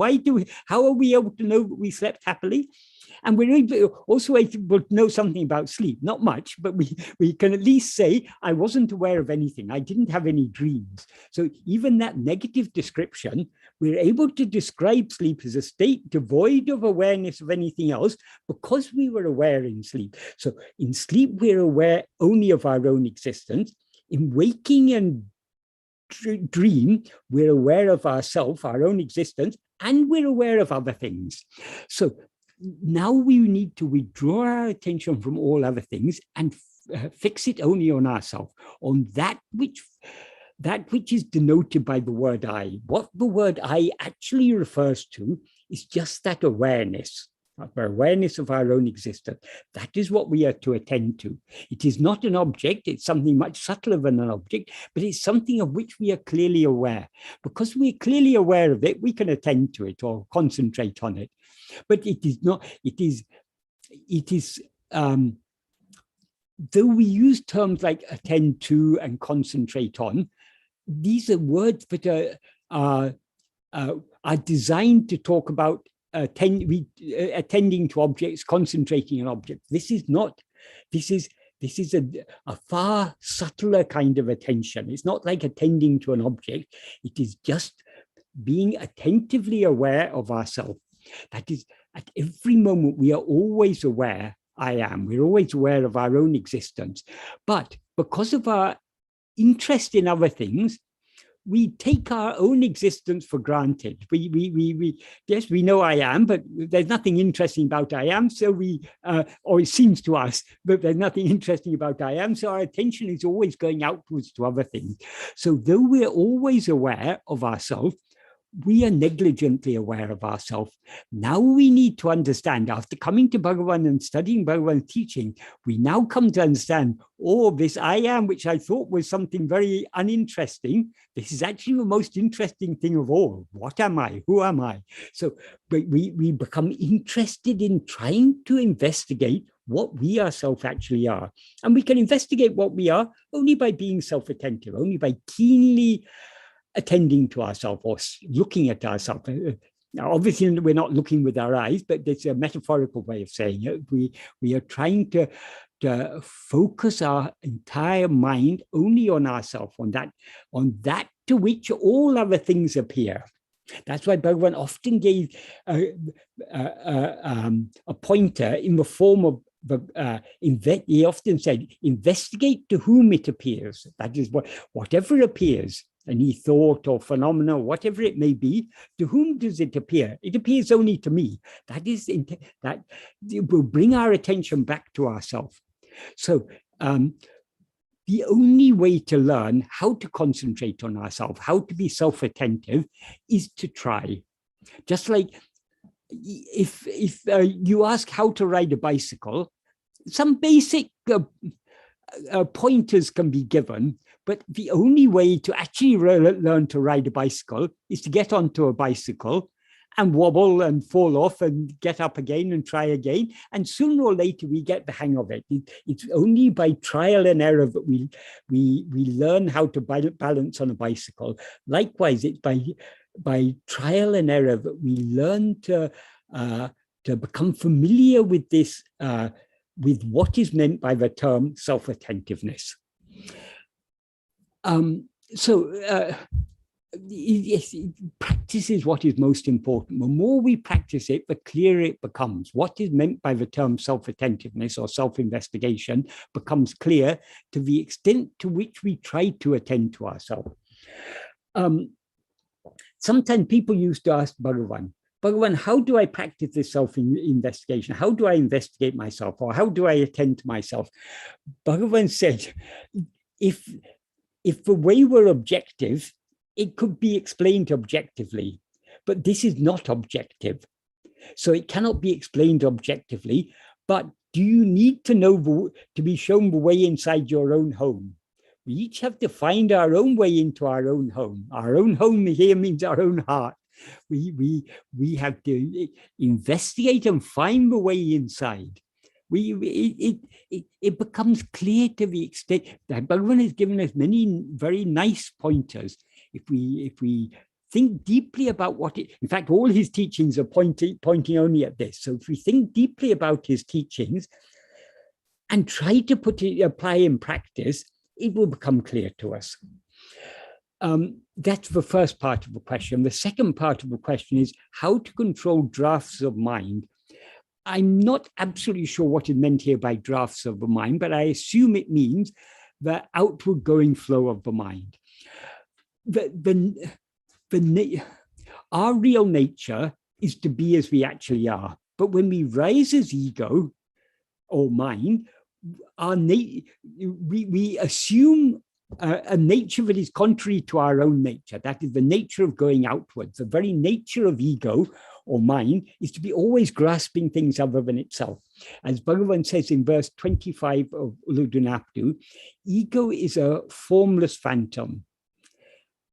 How are we able to know that we slept happily? And we're also able to know something about sleep, not much, but we can at least say, I wasn't aware of anything. I didn't have any dreams. So even that negative description, we're able to describe sleep as a state devoid of awareness of anything else because we were aware in sleep. So in sleep, we're aware only of our own existence. In waking and dream, we're aware of ourself, our own existence, and we're aware of other things. So now we need to withdraw our attention from all other things and fix it only on ourselves, on that which is denoted by the word I. What the word I actually refers to is just that awareness. Awareness of our own existence. That is what we are to attend to. It is not an object, it's something much subtler than an object, but it's something of which we are clearly aware. Because we're clearly aware of it, we can attend to it or concentrate on it. But it is not, though we use terms like attend to and concentrate on, these are words that are designed to talk about attending to objects, concentrating on objects. This is a far subtler kind of attention. It's not like attending to an object. It is just being attentively aware of ourselves. That is, at every moment, we are always aware, I am. We're always aware of our own existence. But because of our interest in other things, we take our own existence for granted. Yes, we know I am, but there's nothing interesting about I am. So or it seems to us that there's nothing interesting about I am. So our attention is always going outwards to other things. So though we're always aware of ourselves, we are negligently aware of ourselves. Now we need to understand, after coming to Bhagavan and studying Bhagavan's teaching, we now come to understand, oh, this I am, which I thought was something very uninteresting, this is actually the most interesting thing of all. What am I? Who am I? So we become interested in trying to investigate what we ourselves actually are. And we can investigate what we are only by being self-attentive, only by keenly attending to ourselves or looking at ourselves. Now, obviously, we're not looking with our eyes, but it's a metaphorical way of saying it. We are trying to focus our entire mind only on ourselves, on that to which all other things appear. That's why Bhagavan often gave a pointer in the form of he often said, investigate to whom it appears. That is whatever appears, any thought or phenomena, whatever it may be, to whom does it appear? It appears only to me. That will bring our attention back to ourselves. So the only way to learn how to concentrate on ourselves, how to be self-attentive, is to try. Just like if you ask how to ride a bicycle, some basic pointers can be given, but the only way to actually learn to ride a bicycle is to get onto a bicycle and wobble and fall off and get up again and try again. And sooner or later, we get the hang of it. It's only by trial and error that we learn how to balance on a bicycle. Likewise, it's by trial and error that we learn to become familiar with this, with what is meant by the term self-attentiveness. Yes, practice is what is most important. The more we practice it, the clearer it becomes. What is meant by the term self-attentiveness or self-investigation becomes clear to the extent to which we try to attend to ourselves. Sometimes people used to ask Bhagavan, how do I practice this self-investigation? How do I investigate myself? Or how do I attend to myself? Bhagavan said, if the way were objective, it could be explained objectively, but this is not objective. So it cannot be explained objectively, but do you need to know to be shown the way inside your own home? We each have to find our own way into our own home. Our own home here means our own heart. We have to investigate and find the way inside. It becomes clear to the extent that Bhagavan has given us many very nice pointers. If we think deeply about what it, in fact, all his teachings are pointing only at this. So if we think deeply about his teachings and try to apply in practice, it will become clear to us. That's the first part of the question. The second part of the question is how to control drafts of mind. I'm not absolutely sure what is meant here by drafts of the mind, but I assume it means the outward going flow of the mind. Our real nature is to be as we actually are. But when we rise as ego or mind, we assume a nature that is contrary to our own nature. That is the nature of going outwards. The very nature of ego or mind is to be always grasping things other than itself. As Bhagavan says in verse 25 of Uludunaptu, ego is a formless phantom.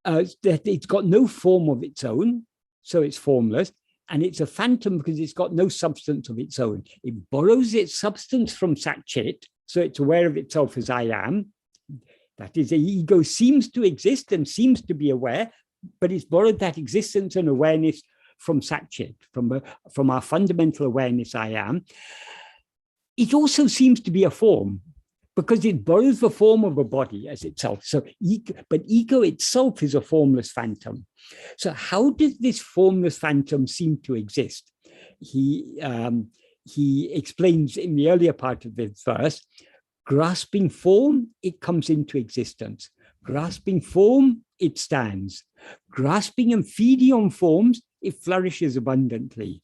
That it's got no form of its own, so it's formless, and it's a phantom because it's got no substance of its own. It borrows its substance from Sat-Chit, so it's aware of itself as I am. That is, the ego seems to exist and seems to be aware, but it's borrowed that existence and awareness from Sat-Chit, from our fundamental awareness I am. It also seems to be a form, because it borrows the form of a body as itself. So, but ego itself is a formless phantom. So how does this formless phantom seem to exist? He explains in the earlier part of this verse, grasping form, it comes into existence. Grasping form, it stands. Grasping and feeding on forms, it flourishes abundantly.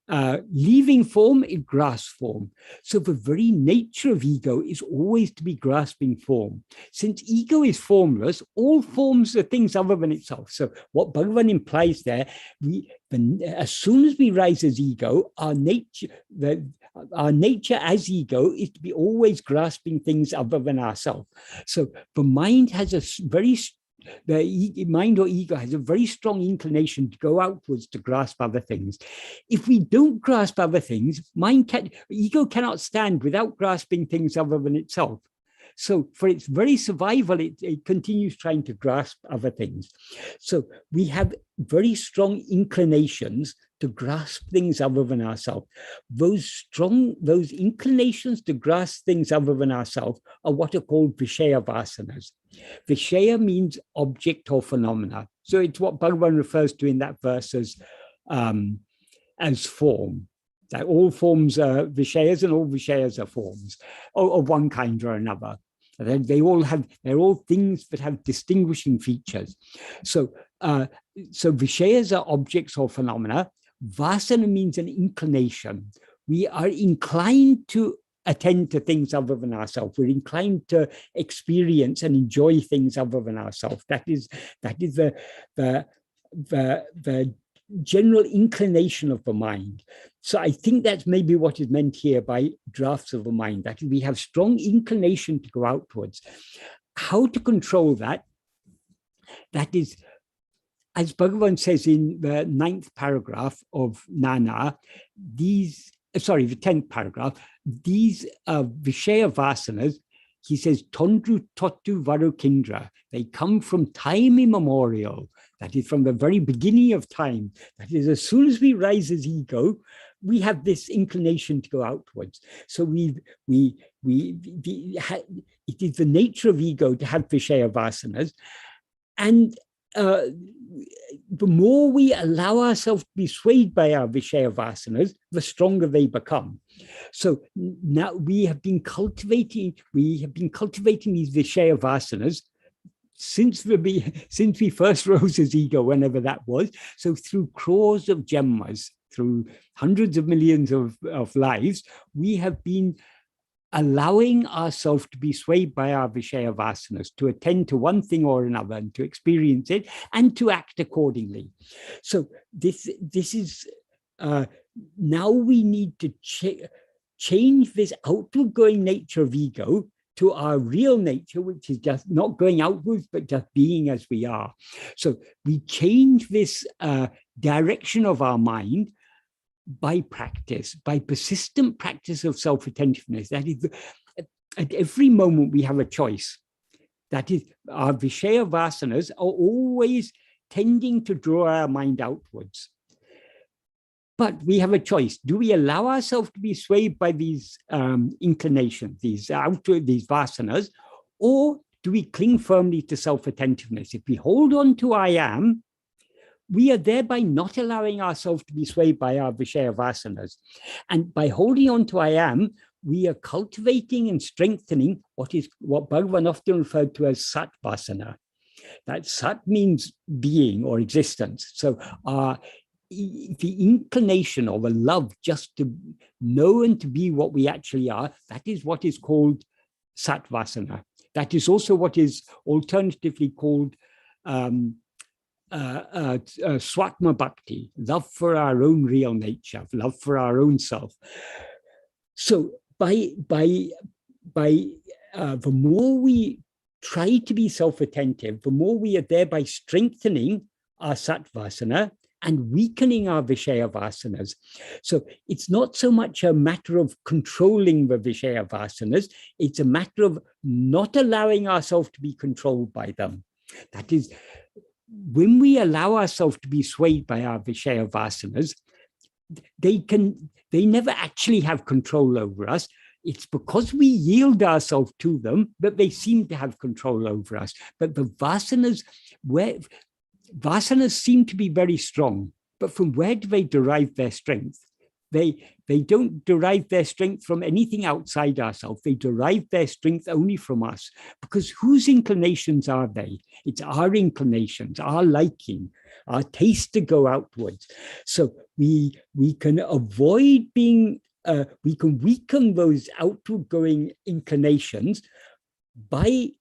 Leaving form, it grasps form. So the very nature of ego is always to be grasping form. Since ego is formless, all forms are things other than itself. So what Bhagavan implies there, as soon as we rise as ego, our nature as ego is to be always grasping things other than ourselves. So the mind has the mind or ego has a very strong inclination to go outwards to grasp other things. If we don't grasp other things, ego cannot stand without grasping things other than itself. So for its very survival, it continues trying to grasp other things. So we have very strong inclinations to grasp things other than ourselves. Those inclinations to grasp things other than ourselves are what are called Vishaya Vasanas. Vishaya means object or phenomena. So it's what Bhagavan refers to in that verse as form. That all forms are Vishayas and all Vishayas are forms of one kind or another. They're all things that have distinguishing features. So Vishayas are objects or phenomena. Vasana means an inclination. We are inclined to attend to things other than ourselves. We're inclined to experience and enjoy things other than ourselves. That is the general inclination of the mind. So I think that's maybe what is meant here by drafts of the mind, that we have strong inclination to go outwards. How to control that? That is, as Bhagavan says in the 9th paragraph of Nana, the 10th paragraph, these Vishaya Vasanas, he says, Tondru Totu Varukindra, they come from time immemorial. That is from the very beginning of time. That is, as soon as we rise as ego, we have this inclination to go outwards. So it is the nature of ego to have Vishaya Vasanas. And the more we allow ourselves to be swayed by our Vishaya Vasanas, the stronger they become. So now we have been cultivating these Vishaya Vasanas since we first rose as ego, whenever that was. So through crores of Janmas, through hundreds of millions of lives, we have been allowing ourselves to be swayed by our Vishaya Vasanas, to attend to one thing or another and to experience it and to act accordingly. So this is, now we need to change this outward going nature of ego to our real nature, which is just not going outwards, but just being as we are. So we change this direction of our mind by practice, by persistent practice of self-attentiveness. That is, at every moment we have a choice. That is, our Vishaya Vasanas are always tending to draw our mind outwards. But we have a choice. Do we allow ourselves to be swayed by these inclinations, these vasanas, or do we cling firmly to self-attentiveness? If we hold on to I am, we are thereby not allowing ourselves to be swayed by our Vishaya Vasanas. And by holding on to I am, we are cultivating and strengthening what Bhagavan often referred to as Sat Vasana. That Sat means being or existence. So the inclination or the love just to know and to be what we actually are, that is what is called Sat Vasana. That is also what is alternatively called Swatma Bhakti, love for our own real nature, love for our own self. So the more we try to be self-attentive, the more we are thereby strengthening our Satvasana and weakening our Vishaya Vasanas. So it's not so much a matter of controlling the Vishaya Vasanas, it's a matter of not allowing ourselves to be controlled by them. That is, when we allow ourselves to be swayed by our Vishaya Vasanas, they never actually have control over us. It's because we yield ourselves to them that they seem to have control over us. But the vasanas seem to be very strong, but from where do they derive their strength? They don't derive their strength from anything outside ourselves. They derive their strength only from us. Because whose inclinations are they? It's our inclinations, our liking, our taste to go outwards. So we can avoid being, we can weaken those outward going inclinations by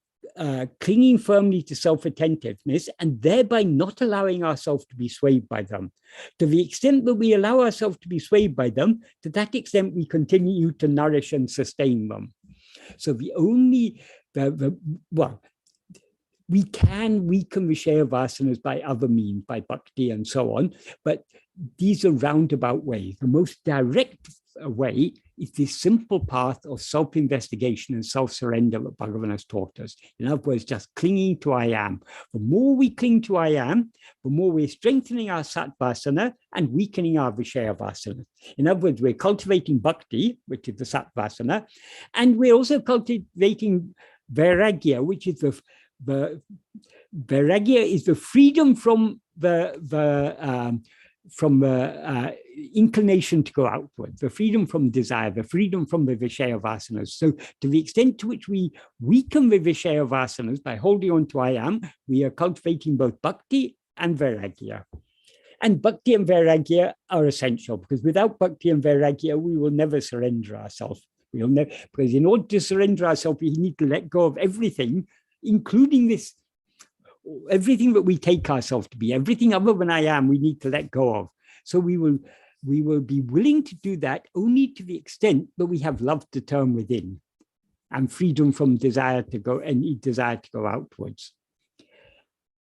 clinging firmly to self-attentiveness and thereby not allowing ourselves to be swayed by them. To the extent that we allow ourselves to be swayed by them, to that extent we continue to nourish and sustain them. So we can weaken Vishaya Vasanas by other means, by bhakti and so on, but these are roundabout ways. The most direct way is this simple path of self-investigation and self-surrender that Bhagavan has taught us. In other words, just clinging to I am. The more we cling to I am, the more we're strengthening our Satvasana and weakening our Vishaya Vasana. In other words, we're cultivating bhakti, which is the Satvasana, and we're also cultivating vairagya, which is the vairagya is the freedom from the inclination to go outward, the freedom from desire, the freedom from the Vishaya Vasanas. So to the extent to which we weaken the Vishaya Vasanas by holding on to I am, we are cultivating both bhakti and vairagya. And bhakti and vairagya are essential, because without bhakti and vairagya, we will never surrender ourselves. We'll never, because in order to surrender ourselves, we need to let go of everything, including this, everything that we take ourselves to be, everything other than I am, we need to let go of. So we will be willing to do that only to the extent that we have love to turn within and freedom from desire to go, any desire to go outwards.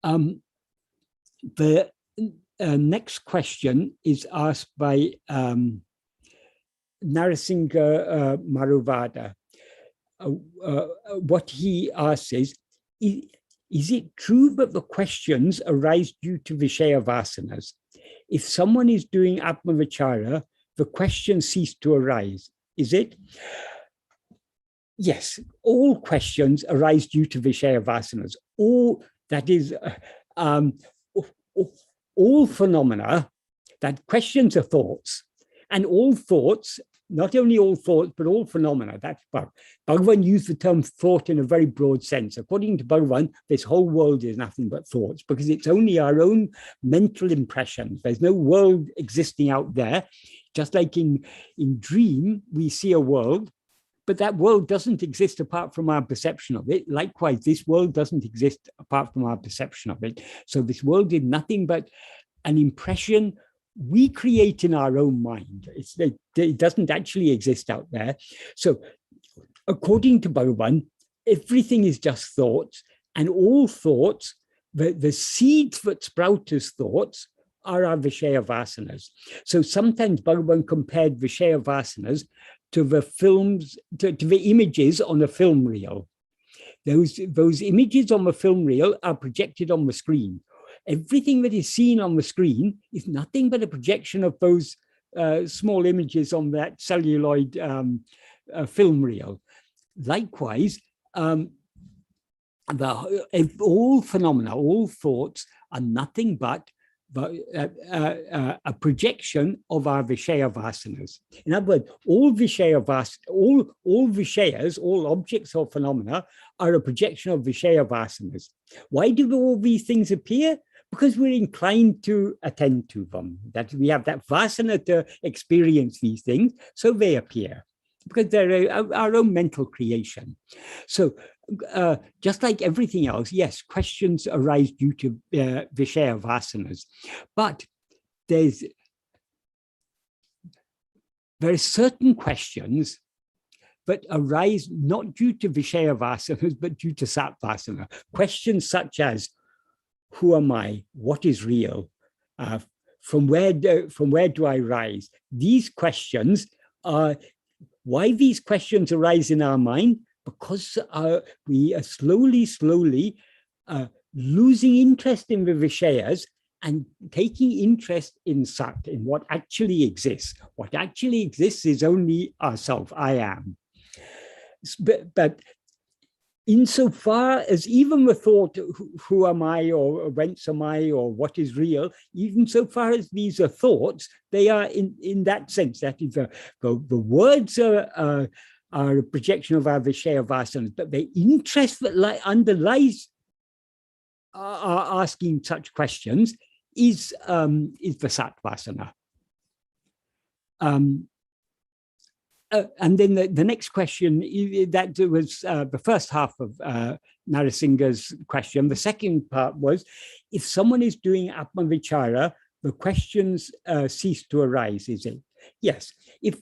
The next question is asked by Narasingha Maruvada. What he asks is it true that the questions arise due to Vishaya Vasanas? If someone is doing Atma-vichara, the questions cease to arise. Is it? Yes, all questions arise due to Vishaya Vasanas. All, that is, all phenomena, that questions are thoughts, and all thoughts, not only all thoughts, but all phenomena. That's Bhagavan used the term thought in a very broad sense. According to Bhagavan, this whole world is nothing but thoughts, because it's only our own mental impressions. There's no world existing out there. Just like in dream, we see a world, but that world doesn't exist apart from our perception of it. Likewise, this world doesn't exist apart from our perception of it. So this world is nothing but an impression we create in our own mind. It doesn't actually exist out there. So according to Bhagavan, everything is just thoughts, and all thoughts, the seeds that sprout as thoughts are our Vishaya Vasanas. So sometimes Bhagavan compared Vishaya Vasanas to the films, to the images on a film reel. Those images on the film reel are projected on the screen. Everything that is seen on the screen is nothing but a projection of those small images on that celluloid film reel. Likewise, all phenomena, all thoughts are nothing but a projection of our Vishaya Vasanas. In other words, all Vishayas, all objects or phenomena are a projection of Vishaya Vasanas. Why do all these things appear? Because we're inclined to attend to them, that we have that vasana to experience these things, so they appear, because they're our own mental creation. So just like everything else, yes, questions arise due to Vishaya Vasanas, but there are certain questions that arise not due to Vishaya Vasanas, but due to Sat Vasana. Questions such as, who am I? What is real? From where do I rise? These questions are, why these questions arise in our mind? Because we are slowly losing interest in the Vishayas and taking interest in Sat, in what actually exists. What actually exists is only ourself, I am. But insofar as even the thought, who am I, or whence am I, or what is real, even so far as these are thoughts, they are in that sense, that is the words are a projection of our Vishaya Vasanas, but the interest that underlies are asking such questions is the Sat Vasana. And then the next question, that was the first half of Narasingha's question. The second part was, if someone is doing Atma Vichara, the questions cease to arise, is it? Yes. If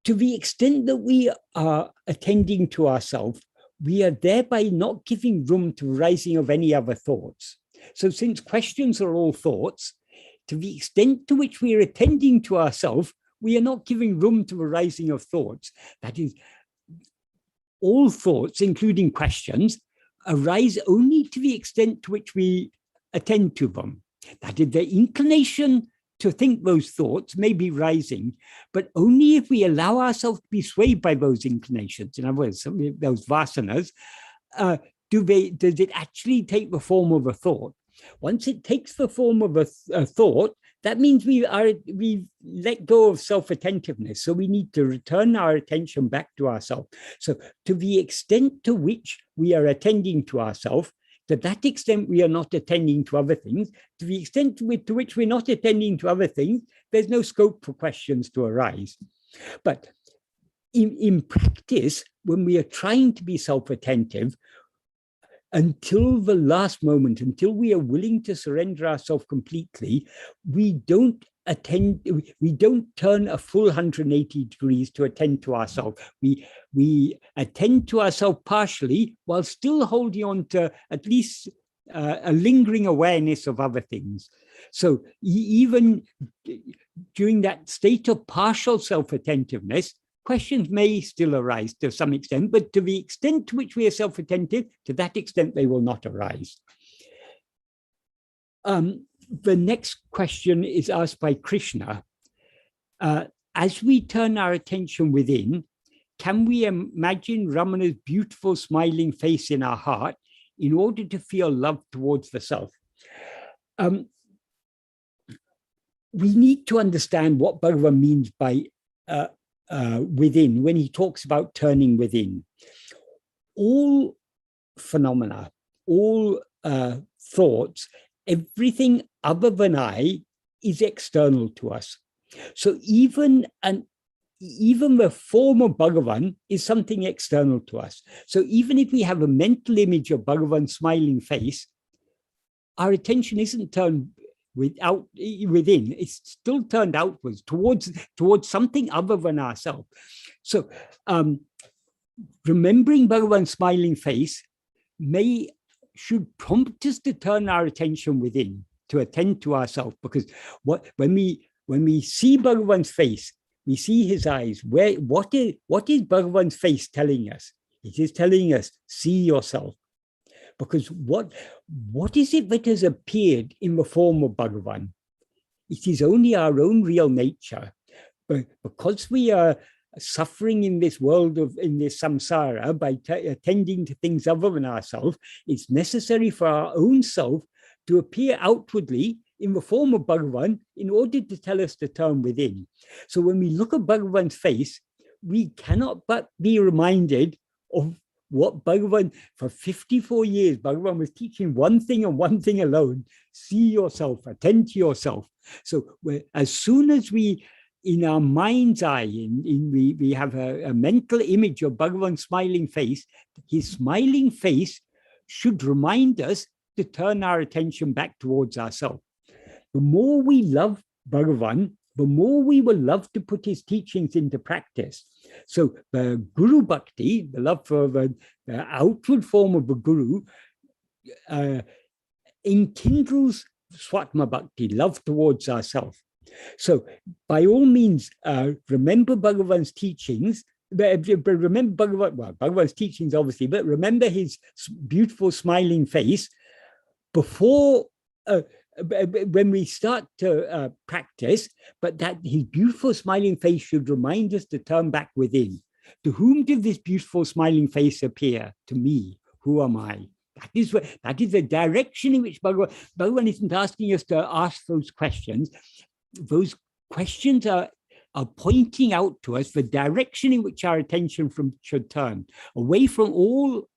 to the extent that we are attending to ourselves, we are thereby not giving room to rising of any other thoughts. So since questions are all thoughts, to the extent to which we are attending to ourselves, we are not giving room to the rising of thoughts. That is, all thoughts, including questions, arise only to the extent to which we attend to them. That is, the inclination to think those thoughts may be rising, but only if we allow ourselves to be swayed by those inclinations. In other words, those vasanas, does it actually take the form of a thought? Once it takes the form of a thought, that means we let go of self-attentiveness. So we need to return our attention back to ourselves. So to the extent to which we are attending to ourselves, to that extent we are not attending to other things. To the extent to which we're not attending to other things, there's no scope for questions to arise. But in practice, when we are trying to be self-attentive, until the last moment, until we are willing to surrender ourselves completely, we don't turn a full 180 degrees to attend to ourselves. We attend to ourselves partially while still holding on to at least a lingering awareness of other things. So even during that state of partial self-attentiveness, questions may still arise to some extent, but to the extent to which we are self-attentive, to that extent they will not arise. The next question is asked by Krishna. As we turn our attention within, can we imagine Ramana's beautiful smiling face in our heart in order to feel love towards the self? We need to understand what Bhagavan means by within, when he talks about turning within. All phenomena, all thoughts, everything other than I is external to us. So even the form of Bhagavan is something external to us. So even if we have a mental image of Bhagavan's smiling face, our attention isn't turned within, it's still turned outwards towards something other than ourselves. So remembering Bhagavan's smiling face should prompt us to turn our attention within, to attend to ourselves, because when we see Bhagavan's face, we see his eyes. What is Bhagavan's face telling us? It is telling us, see yourself. Because what is it that has appeared in the form of Bhagavan? It is only our own real nature. But because we are suffering in this world in this samsara by attending to things other than ourselves, it's necessary for our own self to appear outwardly in the form of Bhagavan in order to tell us to turn within. So when we look at Bhagavan's face, we cannot but be reminded of what Bhagavan, for 54 years, Bhagavan was teaching one thing and one thing alone: see yourself, attend to yourself. So as soon as we, in our mind's eye, we have a mental image of Bhagavan's smiling face, his smiling face should remind us to turn our attention back towards ourselves. The more we love Bhagavan, the more we will love to put his teachings into practice. So the Guru Bhakti, the love for the outward form of the Guru, enkindles Swatma Bhakti, love towards ourselves. So by all means, remember Bhagavan's teachings, remember Bhagavan's teachings, obviously, but remember his beautiful smiling face before, when we start to practice, but that his beautiful smiling face should remind us to turn back within. To whom did this beautiful smiling face appear? To me. Who am I? That is the direction in which Bhagavan isn't asking us to ask those questions. Those questions are pointing out to us the direction in which our attention should turn, away from all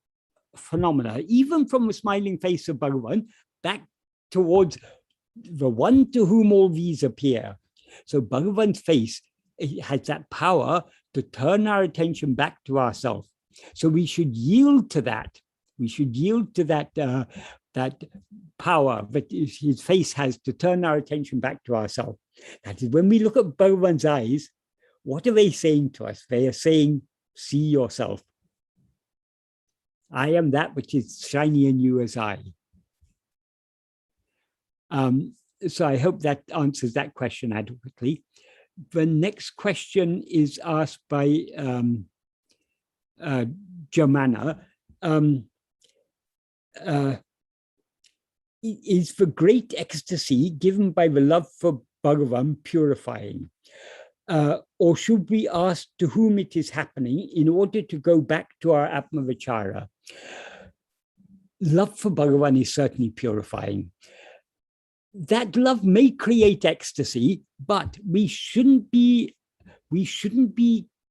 phenomena, even from the smiling face of Bhagavan, back towards the one to whom all these appear. So Bhagavan's face has that power to turn our attention back to ourselves. So we should yield to that. We should yield to that that power that his face has to turn our attention back to ourselves. That is, when we look at Bhagavan's eyes, what are they saying to us? They are saying, see yourself. I am that which is shiny in you as I. So I hope that answers that question adequately. The next question is asked by Germana. Is the great ecstasy given by the love for Bhagavan purifying? Or should we ask to whom it is happening in order to go back to our Atma-vichara? Love for Bhagavan is certainly purifying. That love may create ecstasy, but we shouldn't be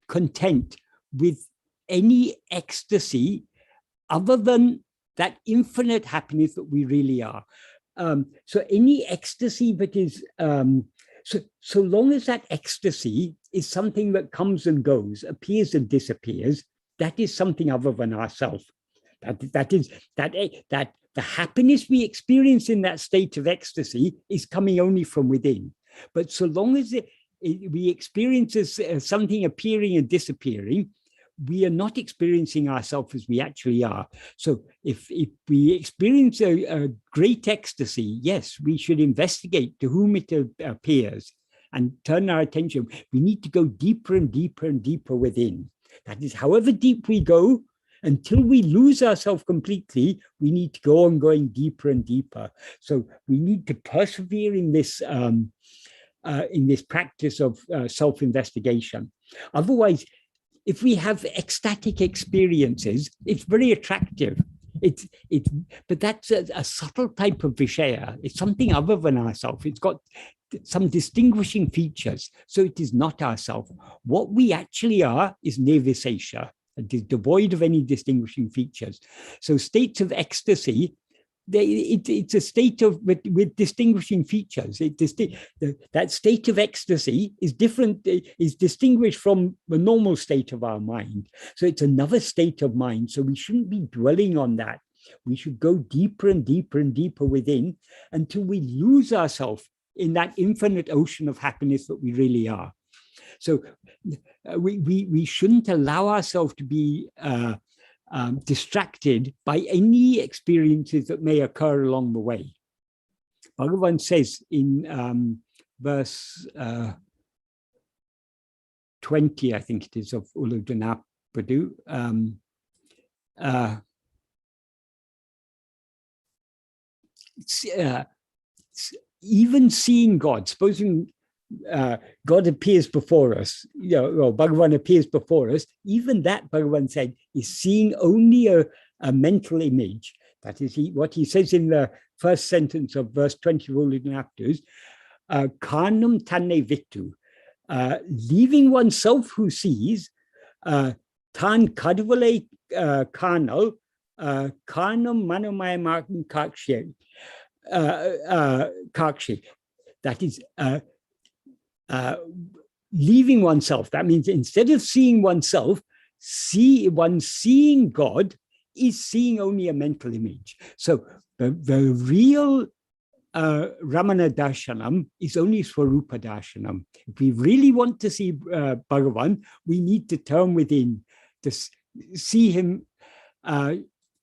content with any ecstasy other than that infinite happiness that we really are. So any ecstasy that is, so long as that ecstasy is something that comes and goes, appears and disappears, that is something other than ourself. That the happiness we experience in that state of ecstasy is coming only from within. But so long as we experience as something appearing and disappearing, we are not experiencing ourselves as we actually are. So if we experience a great ecstasy, yes, we should investigate to whom it appears and turn our attention. We need to go deeper and deeper and deeper within. That is, however deep we go, until we lose ourselves completely, we need to go on going deeper and deeper. So we need to persevere in this practice of self-investigation. Otherwise, if we have ecstatic experiences, it's very attractive. But that's a subtle type of vishaya. It's something other than ourself. It's got some distinguishing features. So it is not ourself. What we actually are is nirvisesha, devoid of any distinguishing features. So states of ecstasy, it's a state of with distinguishing features. That state of ecstasy is different, is distinguished from the normal state of our mind. So it's another state of mind. So we shouldn't be dwelling on that. We should go deeper and deeper and deeper within until we lose ourselves in that infinite ocean of happiness that we really are. So we shouldn't allow ourselves to be distracted by any experiences that may occur along the way. Bhagavan says in verse 20, I think it is, of Uludanapadu, even seeing God, supposing God appears before us, or Bhagavan appears before us, even that, Bhagavan said, is seeing only a mental image. That is what he says in the first sentence of verse 20 of Uludanapadu, Karnam Tanne Vittu, leaving oneself who sees, Tan Kadvale Karnal, Karnam Manamaya Martin Kakshi. That is leaving oneself. That means instead of seeing oneself, seeing God is seeing only a mental image. So the real Ramana Darshanam is only Swarupa Darshanam. If we really want to see Bhagavan, we need to turn within to see him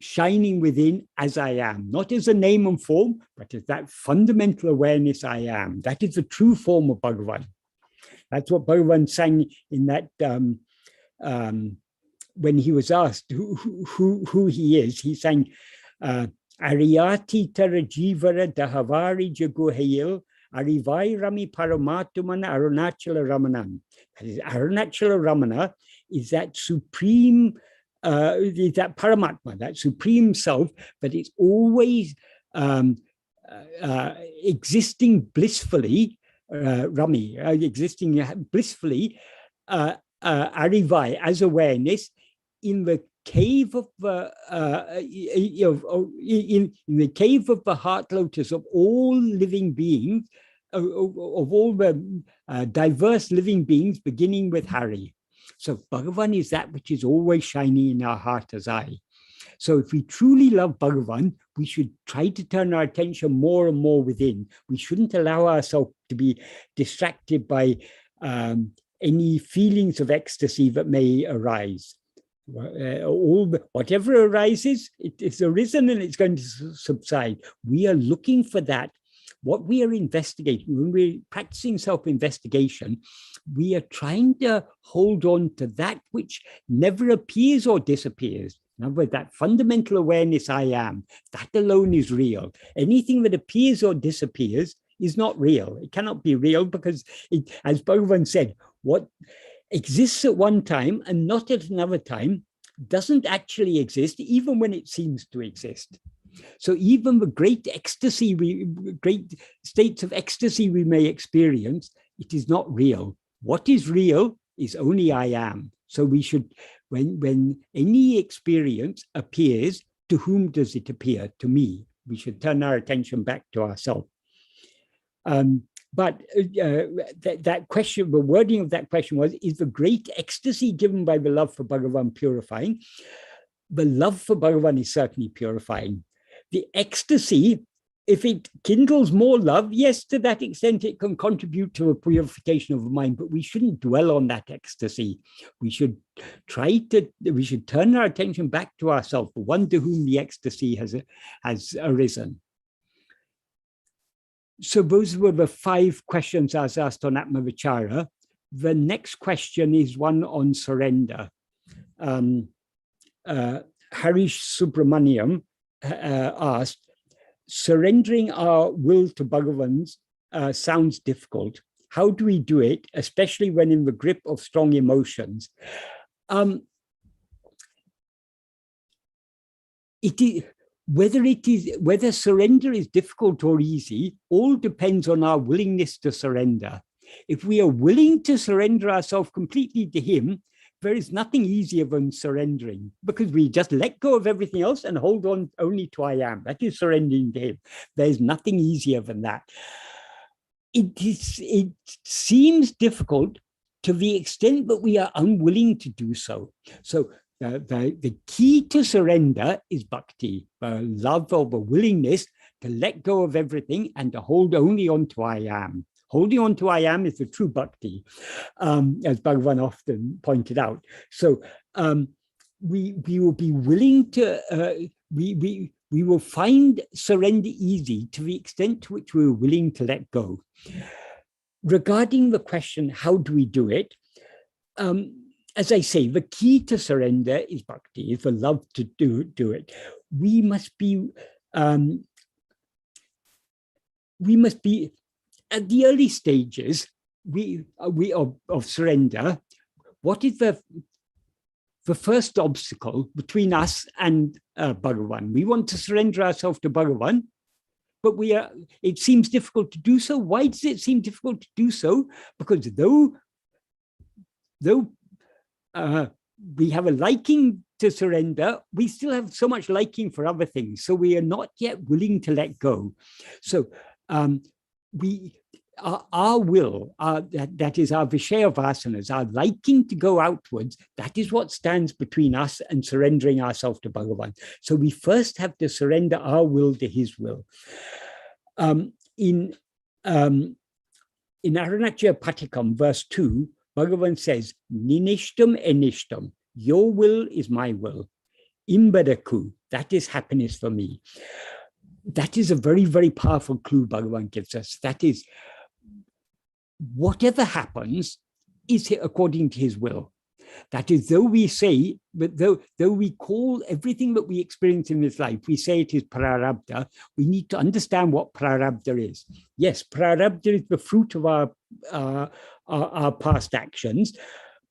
shining within as I am, not as a name and form, but as that fundamental awareness I am. That is the true form of Bhagavan. That's what Bhagavan sang in that when he was asked who he is. He sang Ariyati Tara Jivara Dahavari Jaguhayil Arivai Rami Paramatmana Arunachala Ramanan. That is, Arunachala Ramana is that supreme, that Paramatma, that supreme self, but it's always existing blissfully, Rami, existing blissfully, Arivai, as awareness, in the cave of in the cave of the heart lotus of all living beings, of all the diverse living beings, beginning with Hari. So Bhagavan is that which is always shining in our heart as I. So if we truly love Bhagavan, we should try to turn our attention more and more within. We shouldn't allow ourselves to be distracted by any feelings of ecstasy that may arise. Whatever arises, it is arisen and it's going to subside. We are looking for that. What we are investigating, when we're practicing self-investigation, we are trying to hold on to that which never appears or disappears. In other words, that fundamental awareness I am, that alone is real. Anything that appears or disappears is not real. It cannot be real because, as Bhagavan said, what exists at one time and not at another time doesn't actually exist, even when it seems to exist. So even the great ecstasy, great states of ecstasy we may experience, it is not real. What is real is only I am. So we should, when any experience appears, to whom does it appear? To me. We should turn our attention back to ourselves. But that question, the wording of that question was, is the great ecstasy given by the love for Bhagavan purifying? The love for Bhagavan is certainly purifying. The ecstasy, if it kindles more love, yes, to that extent it can contribute to a purification of the mind, but we shouldn't dwell on that ecstasy. We should turn our attention back to ourselves, the one to whom the ecstasy has arisen. So those were the 5 questions I was asked on Atmavichara. The next question is one on surrender. Harish Subramaniam asked, surrendering our will to Bhagavan's sounds difficult. How do we do it, especially when in the grip of strong emotions? Whether surrender is difficult or easy, all depends on our willingness to surrender. If we are willing to surrender ourselves completely to him, there is nothing easier than surrendering, because we just let go of everything else and hold on only to I am. That is surrendering to him. There's nothing easier than that. It seems difficult to the extent that we are unwilling to do so. So the key to surrender is bhakti, love or the willingness to let go of everything and to hold only on to I am. Holding on to I am is the true bhakti, as Bhagavan often pointed out. So we will be willing to, we will find surrender easy to the extent to which we're willing to let go. Regarding the question, how do we do it? As I say, the key to surrender is bhakti, is the love to do it. We must be at the early stages of surrender. What is the first obstacle between us and Bhagavan? We want to surrender ourselves to Bhagavan, but it seems difficult to do so. Why does it seem difficult to do so? Because though we have a liking to surrender, we still have so much liking for other things. So we are not yet willing to let go. So our will, that is our Vishaya Vasanas, our liking to go outwards, that is what stands between us and surrendering ourselves to Bhagavan. So we first have to surrender our will to his will. In Arunachaya Patikam, verse 2, Bhagavan says, Ninishtam enishtam, your will is my will. Imbadaku, that is happiness for me. That is a very, very powerful clue Bhagavan gives us. That is, whatever happens is according to his will. That is, though we say, but though we call everything that we experience in this life, we say it is prarabdha, we need to understand what prarabdha is. Yes, prarabdha is the fruit of our past actions,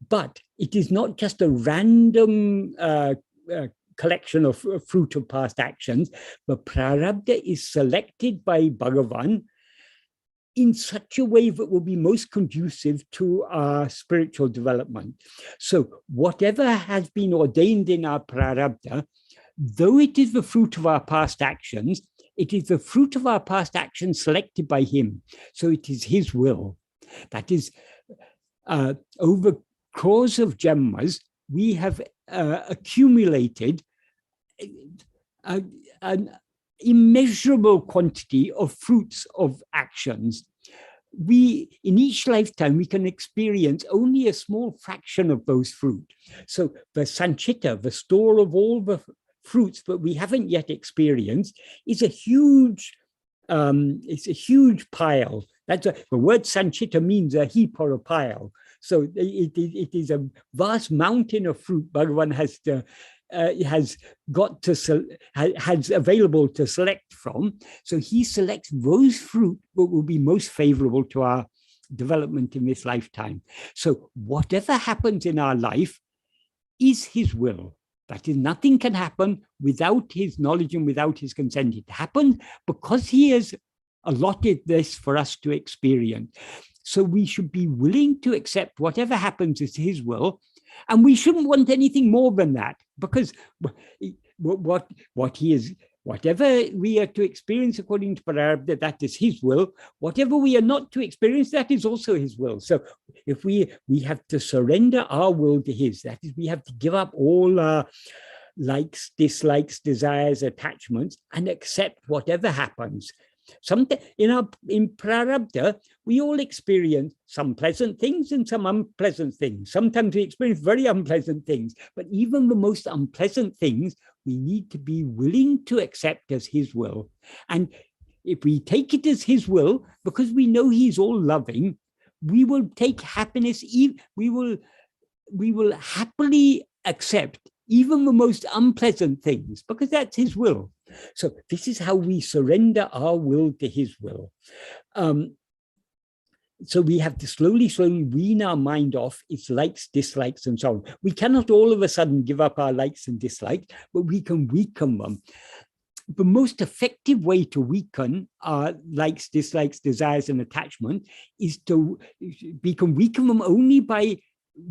but it is not just a random collection of fruit of past actions, but prarabdha is selected by Bhagavan in such a way that will be most conducive to our spiritual development. So whatever has been ordained in our prarabdha, though it is the fruit of our past actions, it is the fruit of our past actions selected by him. So it is his will. That is, over crores of janmas, we have accumulated an immeasurable quantity of fruits of actions. In each lifetime, we can experience only a small fraction of those fruit. So the sanchita, the store of all the fruits that we haven't yet experienced, is a huge, it's a huge pile. The word sanchita means a heap or a pile. So it is a vast mountain of fruit Bhagavan has available to select from. So he selects those fruit that will be most favorable to our development in this lifetime. So whatever happens in our life is his will. That is, nothing can happen without his knowledge and without his consent. It happened because he has allotted this for us to experience. So we should be willing to accept whatever happens is his will, and we shouldn't want anything more than that, because what he is, whatever we are to experience according to prarabdha, that is his will. Whatever we are not to experience, that is also his will. So if we have to surrender our will to his, that is, we have to give up all our likes, dislikes, desires, attachments, and accept whatever happens. Sometimes in prarabdha, we all experience some pleasant things and some unpleasant things. Sometimes we experience very unpleasant things, but even the most unpleasant things, we need to be willing to accept as his will. And if we take it as his will, because we know he's all loving, we will take happiness, we will happily accept even the most unpleasant things, because that's his will. So this is how we surrender our will to his will. So we have to slowly wean our mind off its likes, dislikes, and so on. We cannot all of a sudden give up our likes and dislikes, but we can weaken them. The most effective way to weaken our likes, dislikes, desires, and attachment is we can weaken them only by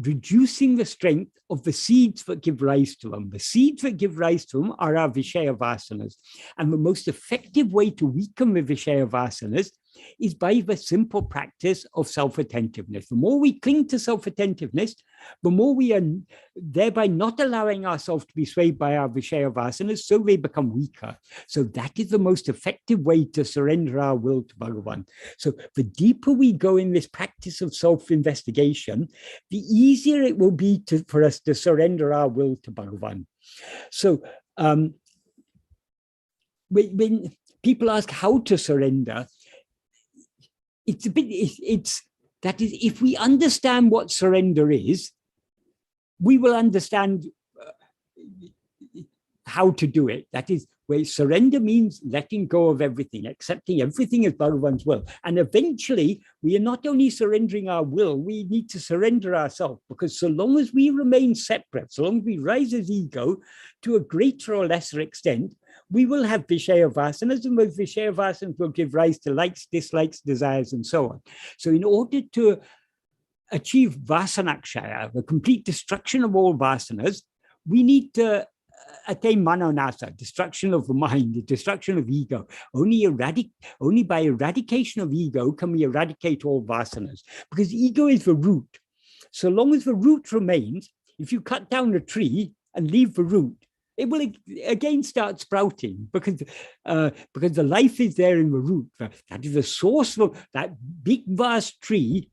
reducing the strength of the seeds that give rise to them. The seeds that give rise to them are our Vishaya Vasanas. And the most effective way to weaken the Vishaya Vasanas is by the simple practice of self-attentiveness. The more we cling to self-attentiveness, the more we are thereby not allowing ourselves to be swayed by our Vishaya vasanas, so they become weaker. So that is the most effective way to surrender our will to Bhagavan. So the deeper we go in this practice of self-investigation, the easier it will be for us to surrender our will to Bhagavan. So when people ask how to surrender, it's a bit, that is, if we understand what surrender is, we will understand how to do it. That is, where surrender means letting go of everything, accepting everything as Bhagavan's will. And eventually, we are not only surrendering our will, we need to surrender ourselves, because so long as we remain separate, so long as we rise as ego to a greater or lesser extent, we will have Vishaya vasanas, and those Vishaya vasanas will give rise to likes, dislikes, desires, and so on. So in order to achieve vasanakshaya, the complete destruction of all vasanas, we need to attain manonasa, destruction of the mind, the destruction of ego. Only by eradication of ego can we eradicate all vasanas, because ego is the root. So long as the root remains, if you cut down a tree and leave the root, it will again start sprouting, because the life is there in the root. That is the source of that big vast tree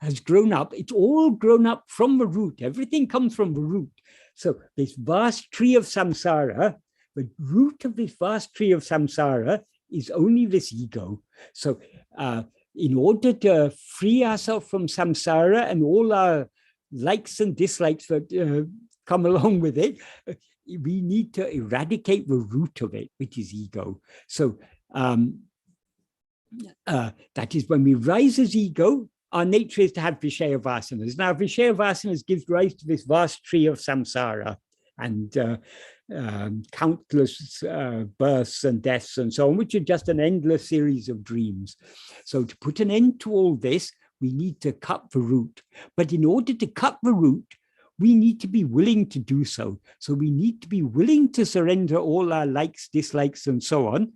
has grown up. It's all grown up from the root. Everything comes from the root. So this vast tree of samsara, the root of this vast tree of samsara is only this ego. So in order to free ourselves from samsara and all our likes and dislikes that come along with it, we need to eradicate the root of it, which is ego. So that is, when we rise as ego, our nature is to have Vishaya vasanas. Now, Vishaya vasanas gives rise to this vast tree of samsara and countless births and deaths and so on, which are just an endless series of dreams. So to put an end to all this, we need to cut the root. But in order to cut the root, we need to be willing to do so. So we need to be willing to surrender all our likes, dislikes, and so on,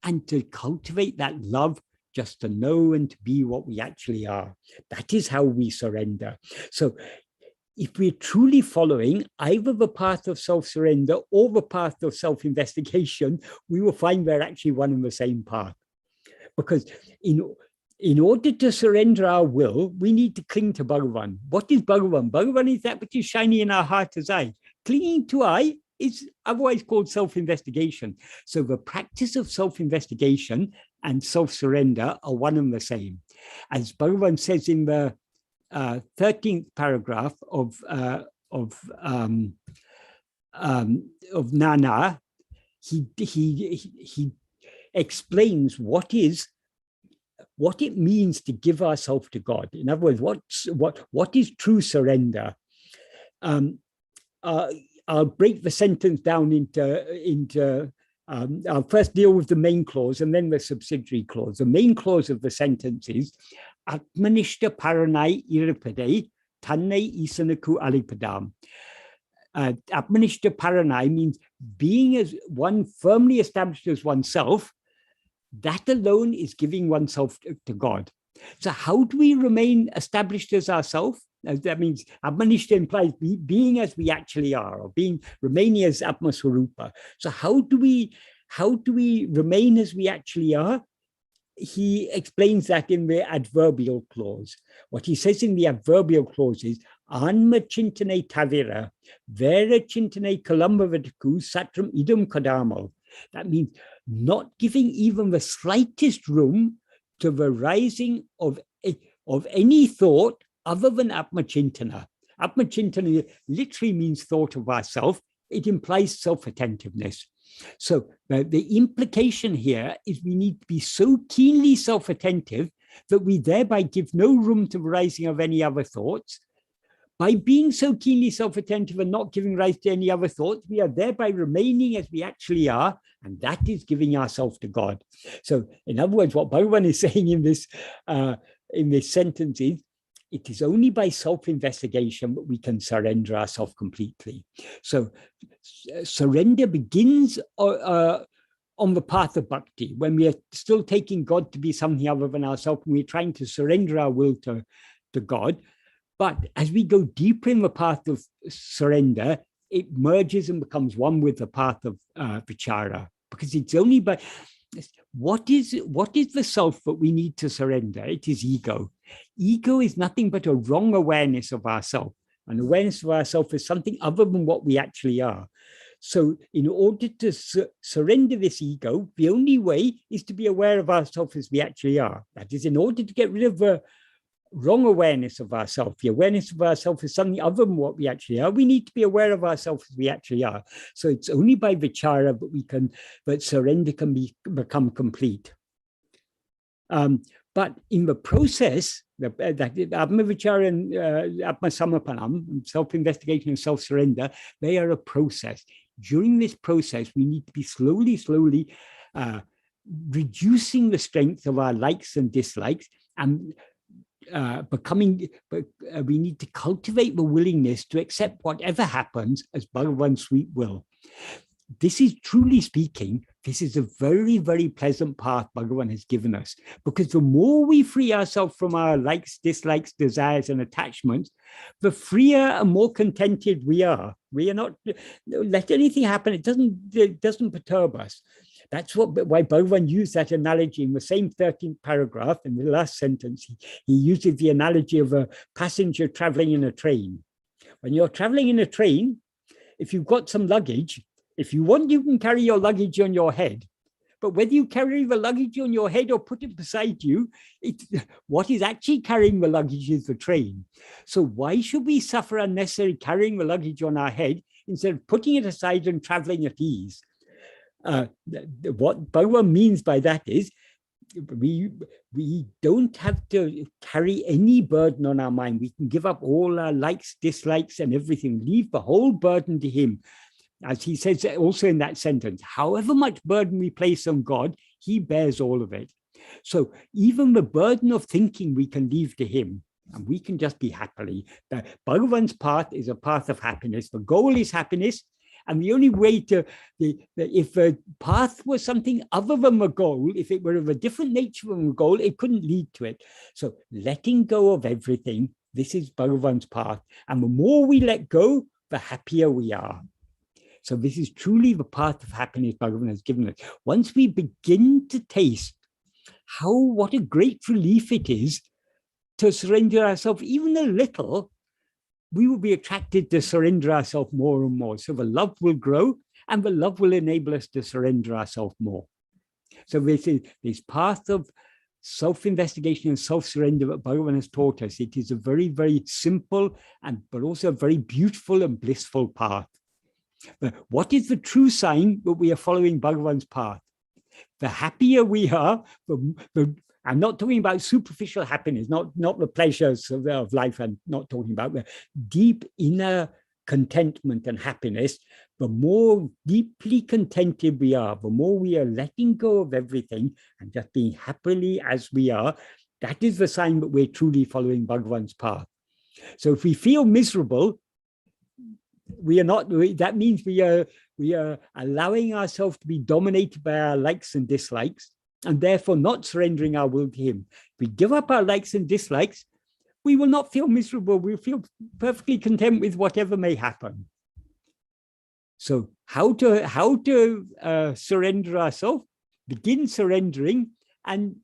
and to cultivate that love just to know and to be what we actually are. That is how we surrender. So if we're truly following either the path of self-surrender or the path of self-investigation, we will find we're actually one and the same path. Because in order to surrender our will, we need to cling to Bhagavan. What is Bhagavan? Bhagavan is that which is shining in our heart as I. Clinging to I is otherwise called self-investigation. So the practice of self-investigation and self-surrender are one and the same. As Bhagavan says in the 13th paragraph of Nana, he explains what it means to give ourselves to God. In other words, what is true surrender? I'll break the sentence down into I'll first deal with the main clause and then the subsidiary clause. The main clause of the sentence is Atmanishta Paranai Iripade Tanne Isanaku Alipadam. Atmanishta Paranai means being as one firmly established as oneself. That alone is giving oneself to God. So how do we remain established as ourselves? That means Atmanishta implies being as we actually are, or remaining as Atmaswarupa. So how do we remain as we actually are? He explains that in the adverbial clause. What he says in the adverbial clause is Anma Chintane Tavira, Vera Chintane Kalambavataku Satram Idam Kadamo. That means not giving even the slightest room to the rising of any thought other than Atmachintana. Atmachintana literally means thought of ourself. It implies self-attentiveness. So the implication here is we need to be so keenly self-attentive that we thereby give no room to the rising of any other thoughts. By being so keenly self-attentive and not giving rise to any other thoughts, we are thereby remaining as we actually are, and that is giving ourselves to God. So in other words, what Bhagavan is saying in this sentence is, it is only by self-investigation that we can surrender ourselves completely. So surrender begins on on the path of bhakti, when we are still taking God to be something other than ourselves, and we're trying to surrender our will to God. But as we go deeper in the path of surrender, it merges and becomes one with the path of vichara, because it's only by what is the self that we need to surrender? It is ego. Ego is nothing but a wrong awareness of ourself. And awareness of ourself is something other than what we actually are. So in order to surrender this ego, the only way is to be aware of ourselves as we actually are. That is, in order to get rid of the wrong awareness of ourselves, the awareness of ourselves is something other than what we actually are, we need to be aware of ourselves as we actually are. So it's only by vichara that surrender can become complete. But in the process, Atma Vichara and Atma Samapanam, self-investigation and self-surrender, they are a process. During this process, we need to be slowly reducing the strength of our likes and dislikes, and we need to cultivate the willingness to accept whatever happens as Bhagavan's sweet will. This is, truly speaking, this is a very, very pleasant path Bhagavan has given us, because the more we free ourselves from our likes, dislikes, desires, and attachments, the freer and more contented we are. We are not, let anything happen, it doesn't perturb us. That's why Bhagavan used that analogy in the same 13th paragraph. In the last sentence, he uses the analogy of a passenger traveling in a train. When you're traveling in a train, if you've got some luggage, if you want, you can carry your luggage on your head. But whether you carry the luggage on your head or put it beside you, what is actually carrying the luggage is the train. So why should we suffer unnecessarily carrying the luggage on our head instead of putting it aside and traveling at ease? What Bhagavan means by that is we don't have to carry any burden on our mind. We can give up all our likes, dislikes, and everything, leave the whole burden to him. As he says also in that sentence, however much burden we place on God, he bears all of it. So even the burden of thinking we can leave to him, and we can just be happily. Bhagavan's path is a path of happiness. The goal is happiness. And the only way if a path was something other than the goal, if it were of a different nature from the goal, it couldn't lead to it. So letting go of everything, this is Bhagavan's path. And the more we let go, the happier we are. So this is truly the path of happiness Bhagavan has given us. Once we begin to taste what a great relief it is to surrender ourselves even a little, we will be attracted to surrender ourselves more and more. So the love will grow, and the love will enable us to surrender ourselves more. So this path of self-investigation and self-surrender that Bhagavan has taught us, it is a very, very simple but also a very beautiful and blissful path. But what is the true sign that we are following Bhagavan's path? The happier we are, I'm not talking about superficial happiness, not the pleasures of life. I'm not talking about the deep inner contentment and happiness. The more deeply contented we are, the more we are letting go of everything and just being happily as we are, that is the sign that we're truly following Bhagavan's path. So if we feel miserable, we are not, that means we are allowing ourselves to be dominated by our likes and dislikes, and therefore not surrendering our will to him. If we give up our likes and dislikes, we will not feel miserable. We'll feel perfectly content with whatever may happen. So how to surrender ourselves? Begin surrendering, and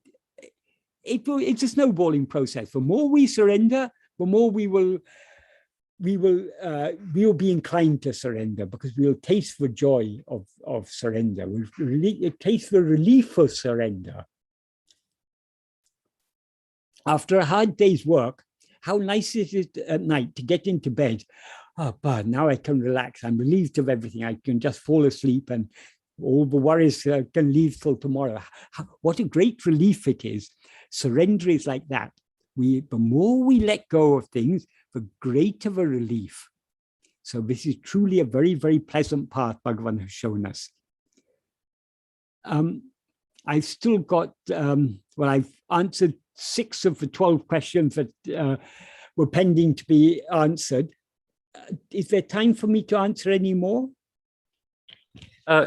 it's a snowballing process. The more we surrender, the more we will be inclined to surrender, because we will taste the joy of surrender. We'll taste the relief of surrender. After a hard day's work, how nice is it at night to get into bed? Oh, but now I can relax. I'm relieved of everything. I can just fall asleep and all the worries can leave till tomorrow. What a great relief it is. Surrender is like that. The more we let go of things, the greater the relief. So this is truly a very, very pleasant path Bhagavan has shown us. I've still got, I've answered 6 of the 12 questions that were pending to be answered. Is there time for me to answer any more?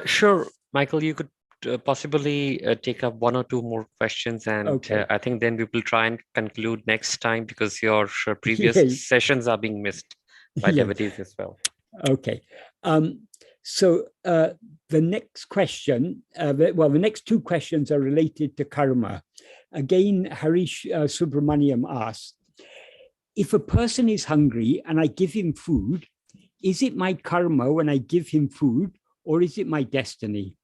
Sure, Michael, you could possibly take up one or two more questions, and Okay. I think then we will try and conclude next time, because your previous Yeah. sessions are being missed by Yeah. devotees as well. Okay. So the next question, the next two questions are related to karma. Again, Harish Subramaniam asks, if a person is hungry and I give him food, is it my karma when I give him food, or is it my destiny?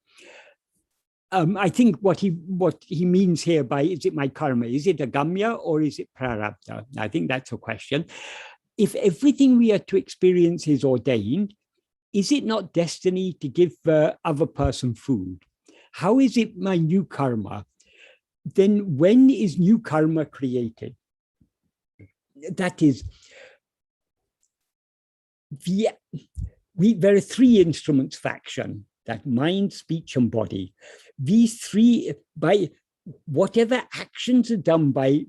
I think what he means here by is it my karma, is it agamya or is it prarabdha? I think that's a question. If everything we are to experience is ordained, is it not destiny to give the other person food? How is it my new karma? Then when is new karma created? That is, there are three instruments for action, that mind, speech, and body. These three, by whatever actions are done by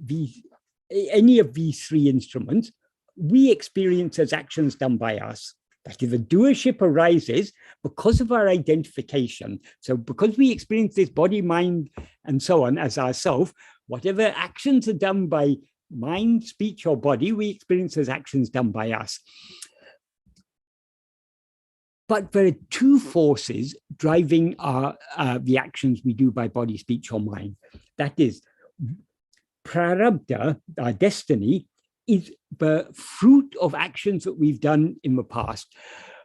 any of these three instruments, we experience as actions done by us. That is, the doership arises because of our identification. So because we experience this body, mind, and so on as ourself, whatever actions are done by mind, speech, or body, we experience as actions done by us. But there are two forces driving the actions we do by body, speech, or mind. That is, prarabdha, our destiny, is the fruit of actions that we've done in the past.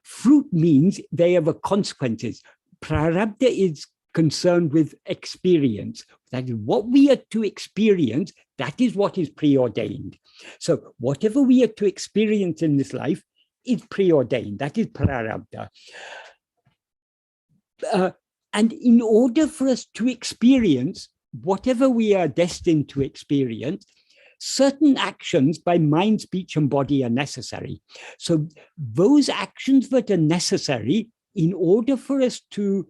Fruit means they have consequences. Prarabdha is concerned with experience. That is, what we are to experience, that is what is preordained. So whatever we are to experience in this life is preordained. That is prarabdha. And in order for us to experience whatever we are destined to experience, certain actions by mind, speech, and body are necessary. So those actions that are necessary in order for us to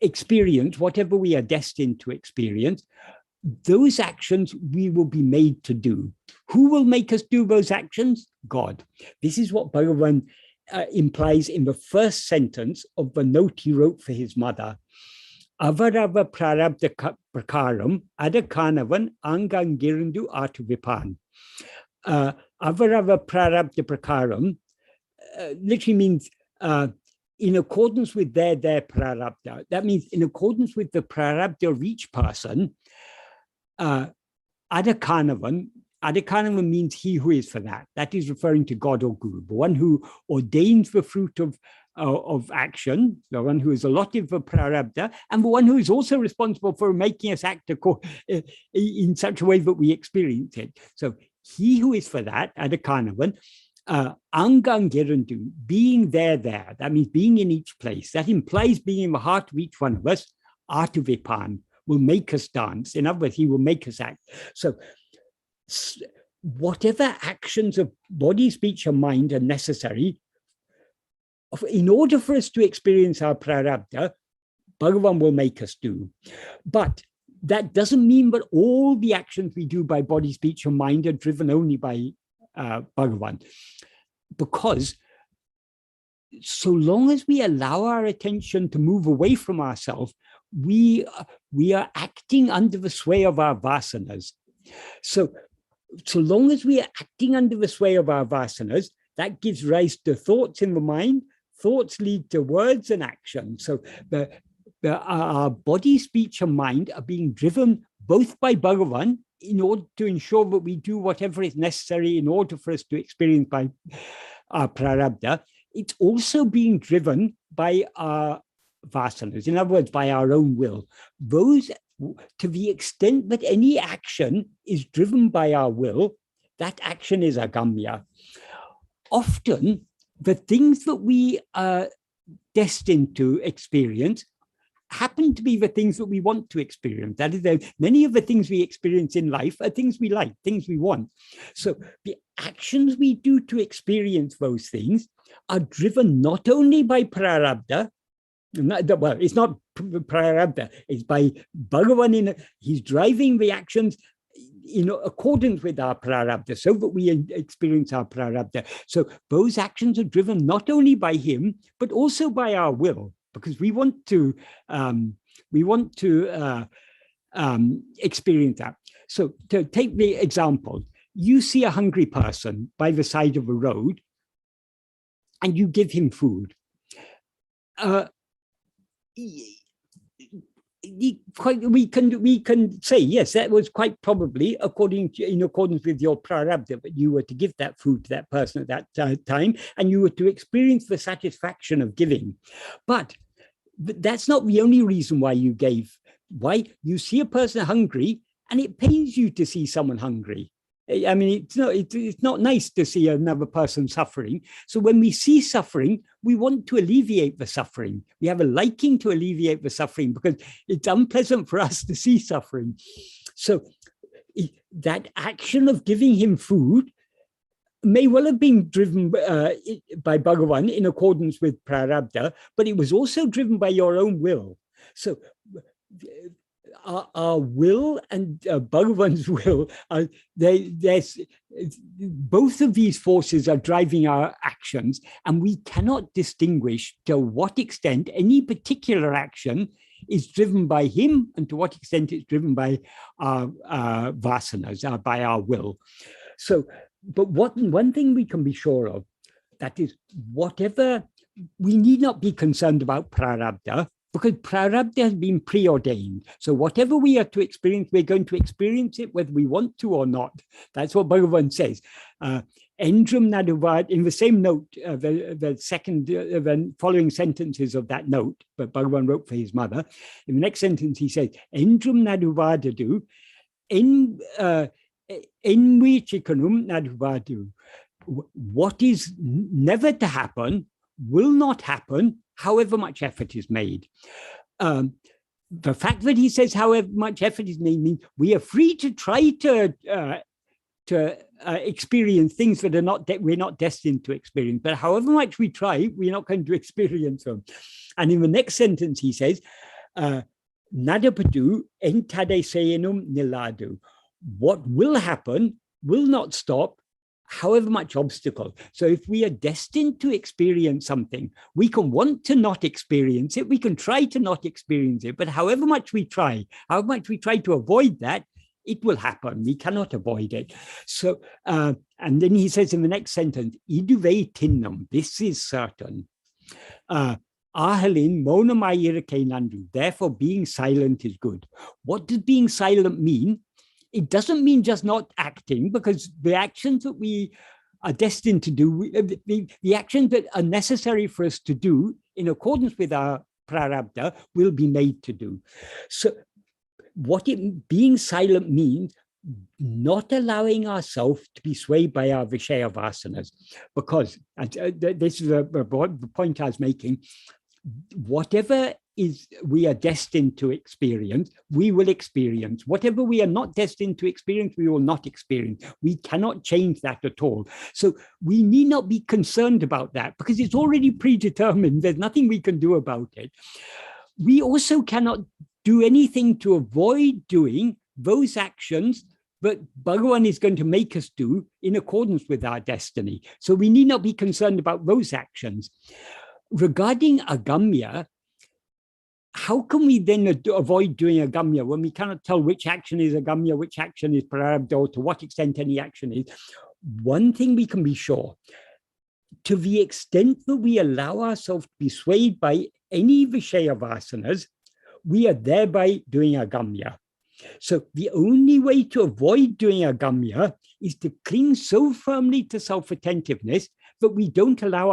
experience whatever we are destined to experience, those actions we will be made to do. Who will make us do those actions? God. This is what Bhagavan implies in the first sentence of the note he wrote for his mother. Avarava prarabdha prakaram adakanavan angangirindu atuvipan. Avarava prarabdha prakaram literally means in accordance with their prarabdha. That means in accordance with the prarabdha of each person, adakanavan means he who is for that. That is referring to God or Guru, the one who ordains the fruit of action, the one who is allotted for prarabdha, and the one who is also responsible for making us act in such a way that we experience it. So he who is for that, adakanavan, angangirandu, being there, that means being in each place. That implies being in the heart of each one of us. Atuvipan, will make us dance. In other words, he will make us act. So whatever actions of body, speech, and mind are necessary in order for us to experience our prarabdha, Bhagavan will make us do. But that doesn't mean that all the actions we do by body, speech, and mind are driven only by Bhagavan. Because so long as we allow our attention to move away from ourselves, we are acting under the sway of our vasanas. So long as we are acting under the sway of our vasanas, that gives rise to thoughts in the mind. Thoughts lead to words and action. So our body, speech, and mind are being driven both by Bhagavan in order to ensure that we do whatever is necessary in order for us to experience by our prarabdha. It's also being driven by our vasanas, in other words, by our own will. Those, to the extent that any action is driven by our will, that action is agamya. Often, the things that we are destined to experience happen to be the things that we want to experience. That is, many of the things we experience in life are things we like, things we want. So the actions we do to experience those things are driven not only by prarabdha, well, it's not prarabdha, it's by Bhagavan. He's driving the actions in accordance with our prarabdha, so that we experience our prarabdha. So those actions are driven not only by him, but also by our will. because we want to experience that. So to take the example, you see a hungry person by the side of a road and you give him food. We can say, yes, that was quite probably in accordance with your prarabdha, that you were to give that food to that person at that time, and you were to experience the satisfaction of giving. But that's not the only reason why you gave. Why? You see a person hungry, and it pains you to see someone hungry. I mean, it's not nice to see another person suffering. So when we see suffering, we want to alleviate the suffering. We have a liking to alleviate the suffering because it's unpleasant for us to see suffering. So that action of giving him food may well have been driven by Bhagavan in accordance with prarabdha, but it was also driven by your own will. So our will and Bhagavan's will, both of these forces are driving our actions, and we cannot distinguish to what extent any particular action is driven by him and to what extent it's driven by our vasanas, by our will. So, but one thing we can be sure of, that is, whatever, we need not be concerned about prarabdha, because prarabdha has been preordained. So whatever we are to experience, we're going to experience it whether we want to or not. That's what Bhagavan says. Endrum naduvad, in the same note, the following sentences of that note, but Bhagavan wrote for his mother. In the next sentence, he says, Endrum naduvadadu, envichikanum naduvadu. What is never to happen will not happen, however much effort is made. The fact that he says however much effort is made means we are free to try to experience things that we're not destined to experience. But however much we try, we're not going to experience them. And in the next sentence, he says, Nadapadu entade seyenum niladu. What will happen will not stop, however much obstacle. So if we are destined to experience something, we can want to not experience it, we can try to not experience it, but however much we try to avoid that, it will happen. We cannot avoid it. So, and then he says in the next sentence, iduve tinnam, this is certain. Ahalin monamayira kenandu, therefore being silent is good. What does being silent mean? It doesn't mean just not acting, because the actions that we are destined to do, the actions that are necessary for us to do in accordance with our prarabdha will be made to do. So being silent means not allowing ourselves to be swayed by our Vishaya vasanas, because this is the point I was making. Whatever we are destined to experience, we will experience. Whatever we are not destined to experience, we will not experience. We cannot change that at all. So we need not be concerned about that because it's already predetermined. There's nothing we can do about it. We also cannot do anything to avoid doing those actions that Bhagavan is going to make us do in accordance with our destiny. So we need not be concerned about those actions. Regarding agamya, how can we then avoid doing agamya when we cannot tell which action is agamya, which action is prarabdha, or to what extent any action is? One thing we can be sure, to the extent that we allow ourselves to be swayed by any Vishaya vasanas, we are thereby doing agamya. So the only way to avoid doing agamya is to cling so firmly to self-attentiveness that we don't allow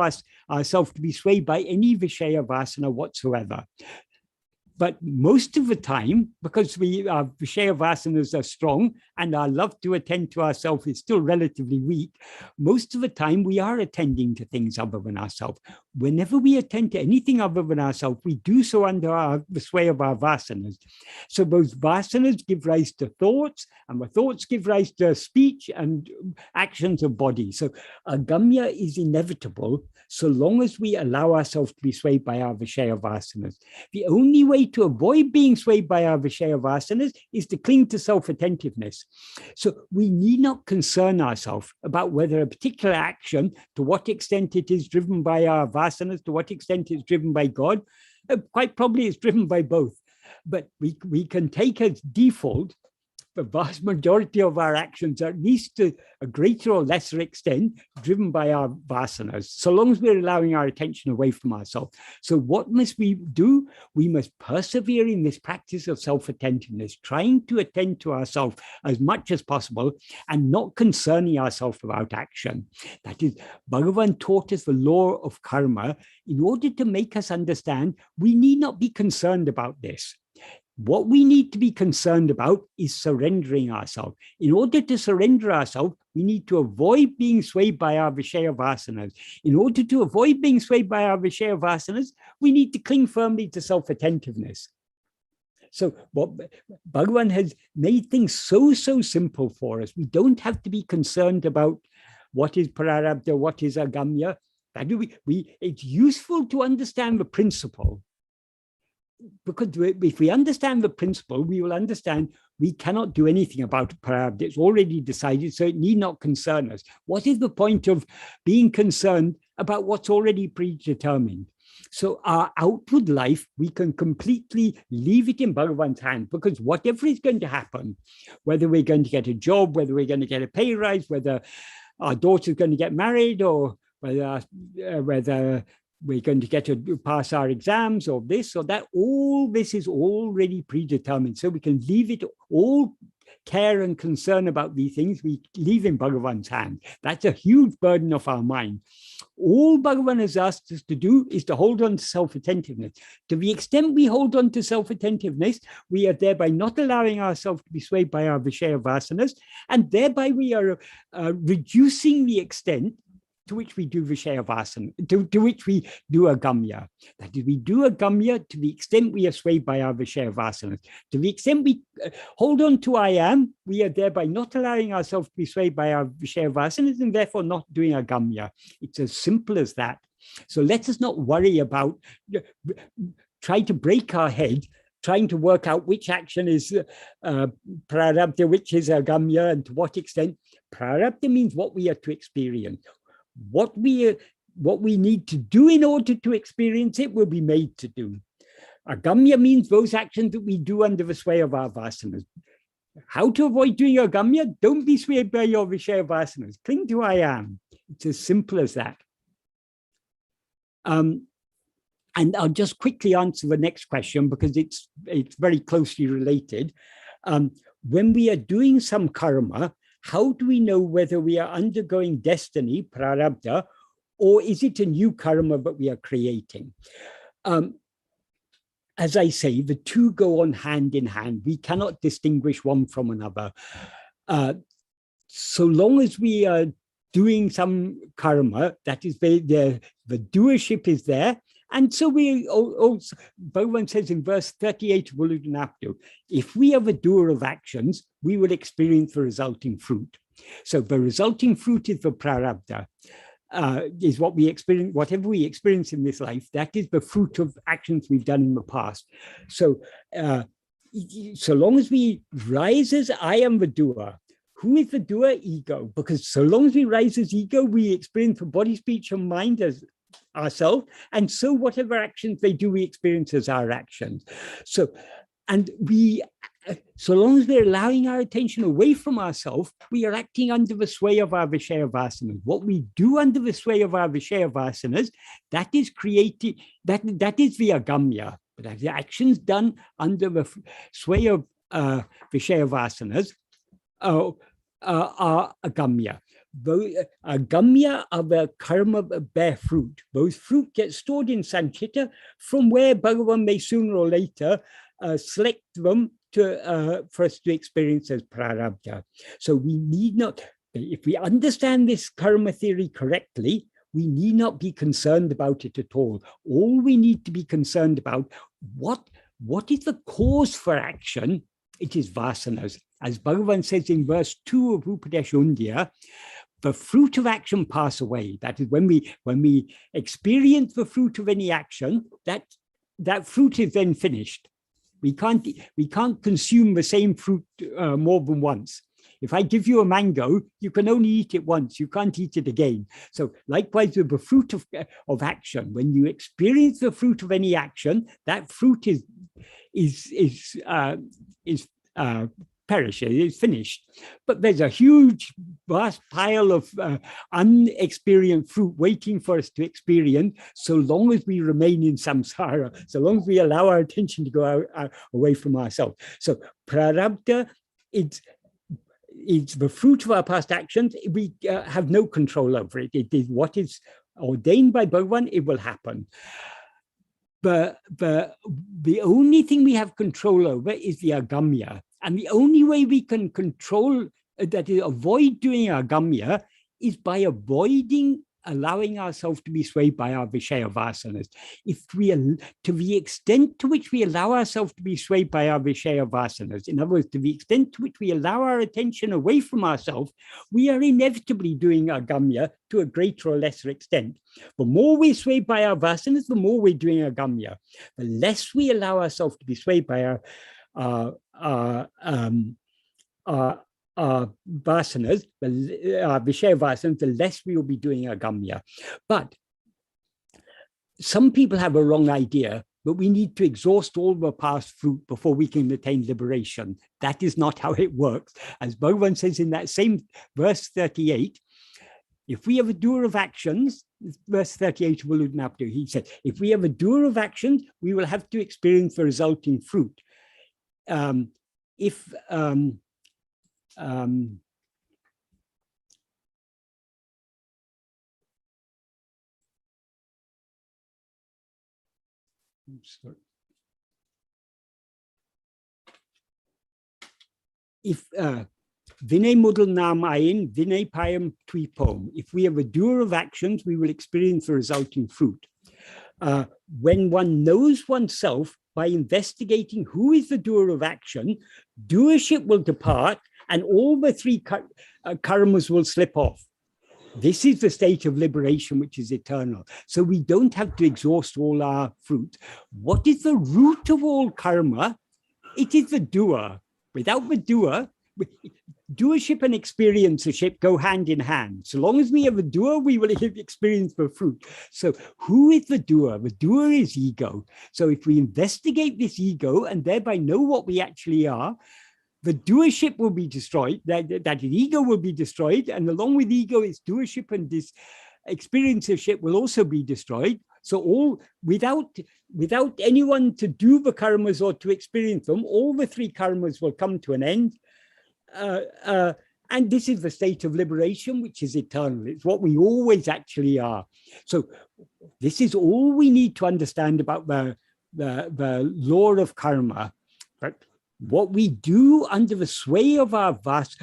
ourselves to be swayed by any Vishaya vasana whatsoever. But most of the time, because our Vishaya vasanas are strong and our love to attend to ourselves is still relatively weak, most of the time we are attending to things other than ourselves. Whenever we attend to anything other than ourselves, we do so under the sway of our vasanas. So those vasanas give rise to thoughts, and the thoughts give rise to speech and actions of body. So agamya is inevitable so long as we allow ourselves to be swayed by our Vishaya vasanas. The only way to avoid being swayed by our Vishaya vasanas is to cling to self-attentiveness. So we need not concern ourselves about whether a particular action, to what extent it is driven by our vasanas, to what extent it's driven by God. Quite probably it's driven by both. But we can take as default the vast majority of our actions are at least to a greater or lesser extent driven by our vasanas, so long as we're allowing our attention away from ourselves. So what must we do? We must persevere in this practice of self-attentiveness, trying to attend to ourselves as much as possible and not concerning ourselves about action. That is, Bhagavan taught us the law of karma in order to make us understand we need not be concerned about this. What we need to be concerned about is surrendering ourselves. In order to surrender ourselves, we need to avoid being swayed by our Vishaya vasanas. In order to avoid being swayed by our Vishaya vasanas, we need to cling firmly to self-attentiveness. So what Bhagavan has made things so simple for us. We don't have to be concerned about what is prarabdha, what is agamya. It's useful to understand the principle. Because if we understand the principle, we will understand we cannot do anything about prarabdha. It's already decided, so it need not concern us. What is the point of being concerned about what's already predetermined? So our outward life, we can completely leave it in Bhagavan's hand, because whatever is going to happen, whether we're going to get a job, whether we're going to get a pay rise, whether our daughter's going to get married, or whether we're going to get to pass our exams or this or that, all this is already predetermined. So we can leave it, all care and concern about these things, we leave in Bhagavan's hand. That's a huge burden of our mind. All Bhagavan has asked us to do is to hold on to self-attentiveness. To the extent we hold on to self-attentiveness, we are thereby not allowing ourselves to be swayed by our Vishaya vasanas, and thereby we are reducing the extent to which we do Vishaya vasana, to which we do agamya. That is, we do agamya to the extent we are swayed by our Vishaya vasanas. To the extent we hold on to I am, we are thereby not allowing ourselves to be swayed by our Vishaya vasanas, and therefore not doing agamya. It's as simple as that. So let us not worry about trying to break our head, trying to work out which action is prarabdha, which is agamya, and to what extent. Prarabdha means what we are to experience. What we need to do in order to experience it will be made to do. Agamya means those actions that we do under the sway of our vasanas. How to avoid doing agamya? Don't be swayed by your Vishaya vasanas. Cling to I am. It's as simple as that. And I'll just quickly answer the next question because it's very closely related. When we are doing some karma, how do we know whether we are undergoing destiny, prarabdha, or is it a new karma that we are creating? As I say, the two go on hand in hand. We cannot distinguish one from another. So long as we are doing some karma, that is, the doership is there. And so we also, Bhagavan says in verse 38 of Ulludunapadu, if we are the doer of actions, we will experience the resulting fruit. So the resulting fruit is the prarabdha, is what we experience, whatever we experience in this life, that is the fruit of actions we've done in the past. So, so long as we rise as I am the doer, who is the doer? Ego. Because so long as we rise as ego, we experience the body, speech, and mind as ourselves, and so whatever actions they do, we experience as our actions. So, and so long as we're allowing our attention away from ourselves, we are acting under the sway of our Vishaya vasanas. What we do under the sway of our Vishaya vasanas, that is created, that is the agamya. But the actions done under the sway of Vishaya vasanas are agamya. Agamya are the karma bear fruit. Those fruit get stored in Sanchita, from where Bhagavan may sooner or later select them for us to experience as prarabdha. So we need not, if we understand this karma theory correctly, we need not be concerned about it at all. All we need to be concerned about, what is the cause for action? It is vasanas. As Bhagavan says in verse 2 of Upadesha, the fruit of action pass away. That is, when we experience the fruit of any action, that fruit is then finished. We can't consume the same fruit more than once. If I give you a mango, you can only eat it once. You can't eat it again. So likewise with the fruit of action, when you experience the fruit of any action, that fruit perishes, is finished. But there's a huge, vast pile of unexperienced fruit waiting for us to experience, so long as we remain in samsara, so long as we allow our attention to go away from ourselves. So prarabdha, it's the fruit of our past actions. We have no control over it. It is what is ordained by Bhagavan, it will happen. But the only thing we have control over is the agamya. And the only way we can control, that is, avoid doing agamya, is by allowing ourselves to be swayed by our Vishaya vasanas. To the extent to which we allow ourselves to be swayed by our Vishaya vasanas, in other words, to the extent to which we allow our attention away from ourselves, we are inevitably doing agamya to a greater or lesser extent. The more we're swayed by our vasanas, the more we're doing agamya. The less we allow ourselves to be swayed by our vasanas, Vishaya vasanas, the less we will be doing agamya. But some people have a wrong idea, but we need to exhaust all the past fruit before we can attain liberation. That is not how it works. As Bhagavan says in that same verse 38, if we have a doer of actions, verse 38 of Uludnaptu, he said, if we have a doer of actions, we will have to experience the resulting fruit. If Vinay Mudal Nam Ayin, Vinay Payam Twipom. If we have a doer of actions, we will experience the resulting fruit. When one knows oneself by investigating who is the doer of action, doership will depart and all the three karmas will slip off. This is the state of liberation, which is eternal. So we don't have to exhaust all our fruit. What is the root of all karma? It is the doer. Without the doer, doership and experiencership go hand in hand. So long as we have a doer, we will experience the fruit. So who is the doer? The doer is ego. So if we investigate this ego and thereby know what we actually are, the doership will be destroyed, that ego will be destroyed, and along with ego, its doership and this experiencership will also be destroyed. So all without anyone to do the karmas or to experience them, all the three karmas will come to an end. And this is the state of liberation, which is eternal. It's what we always actually are. So this is all we need to understand about the law of karma. But what we do under the sway of our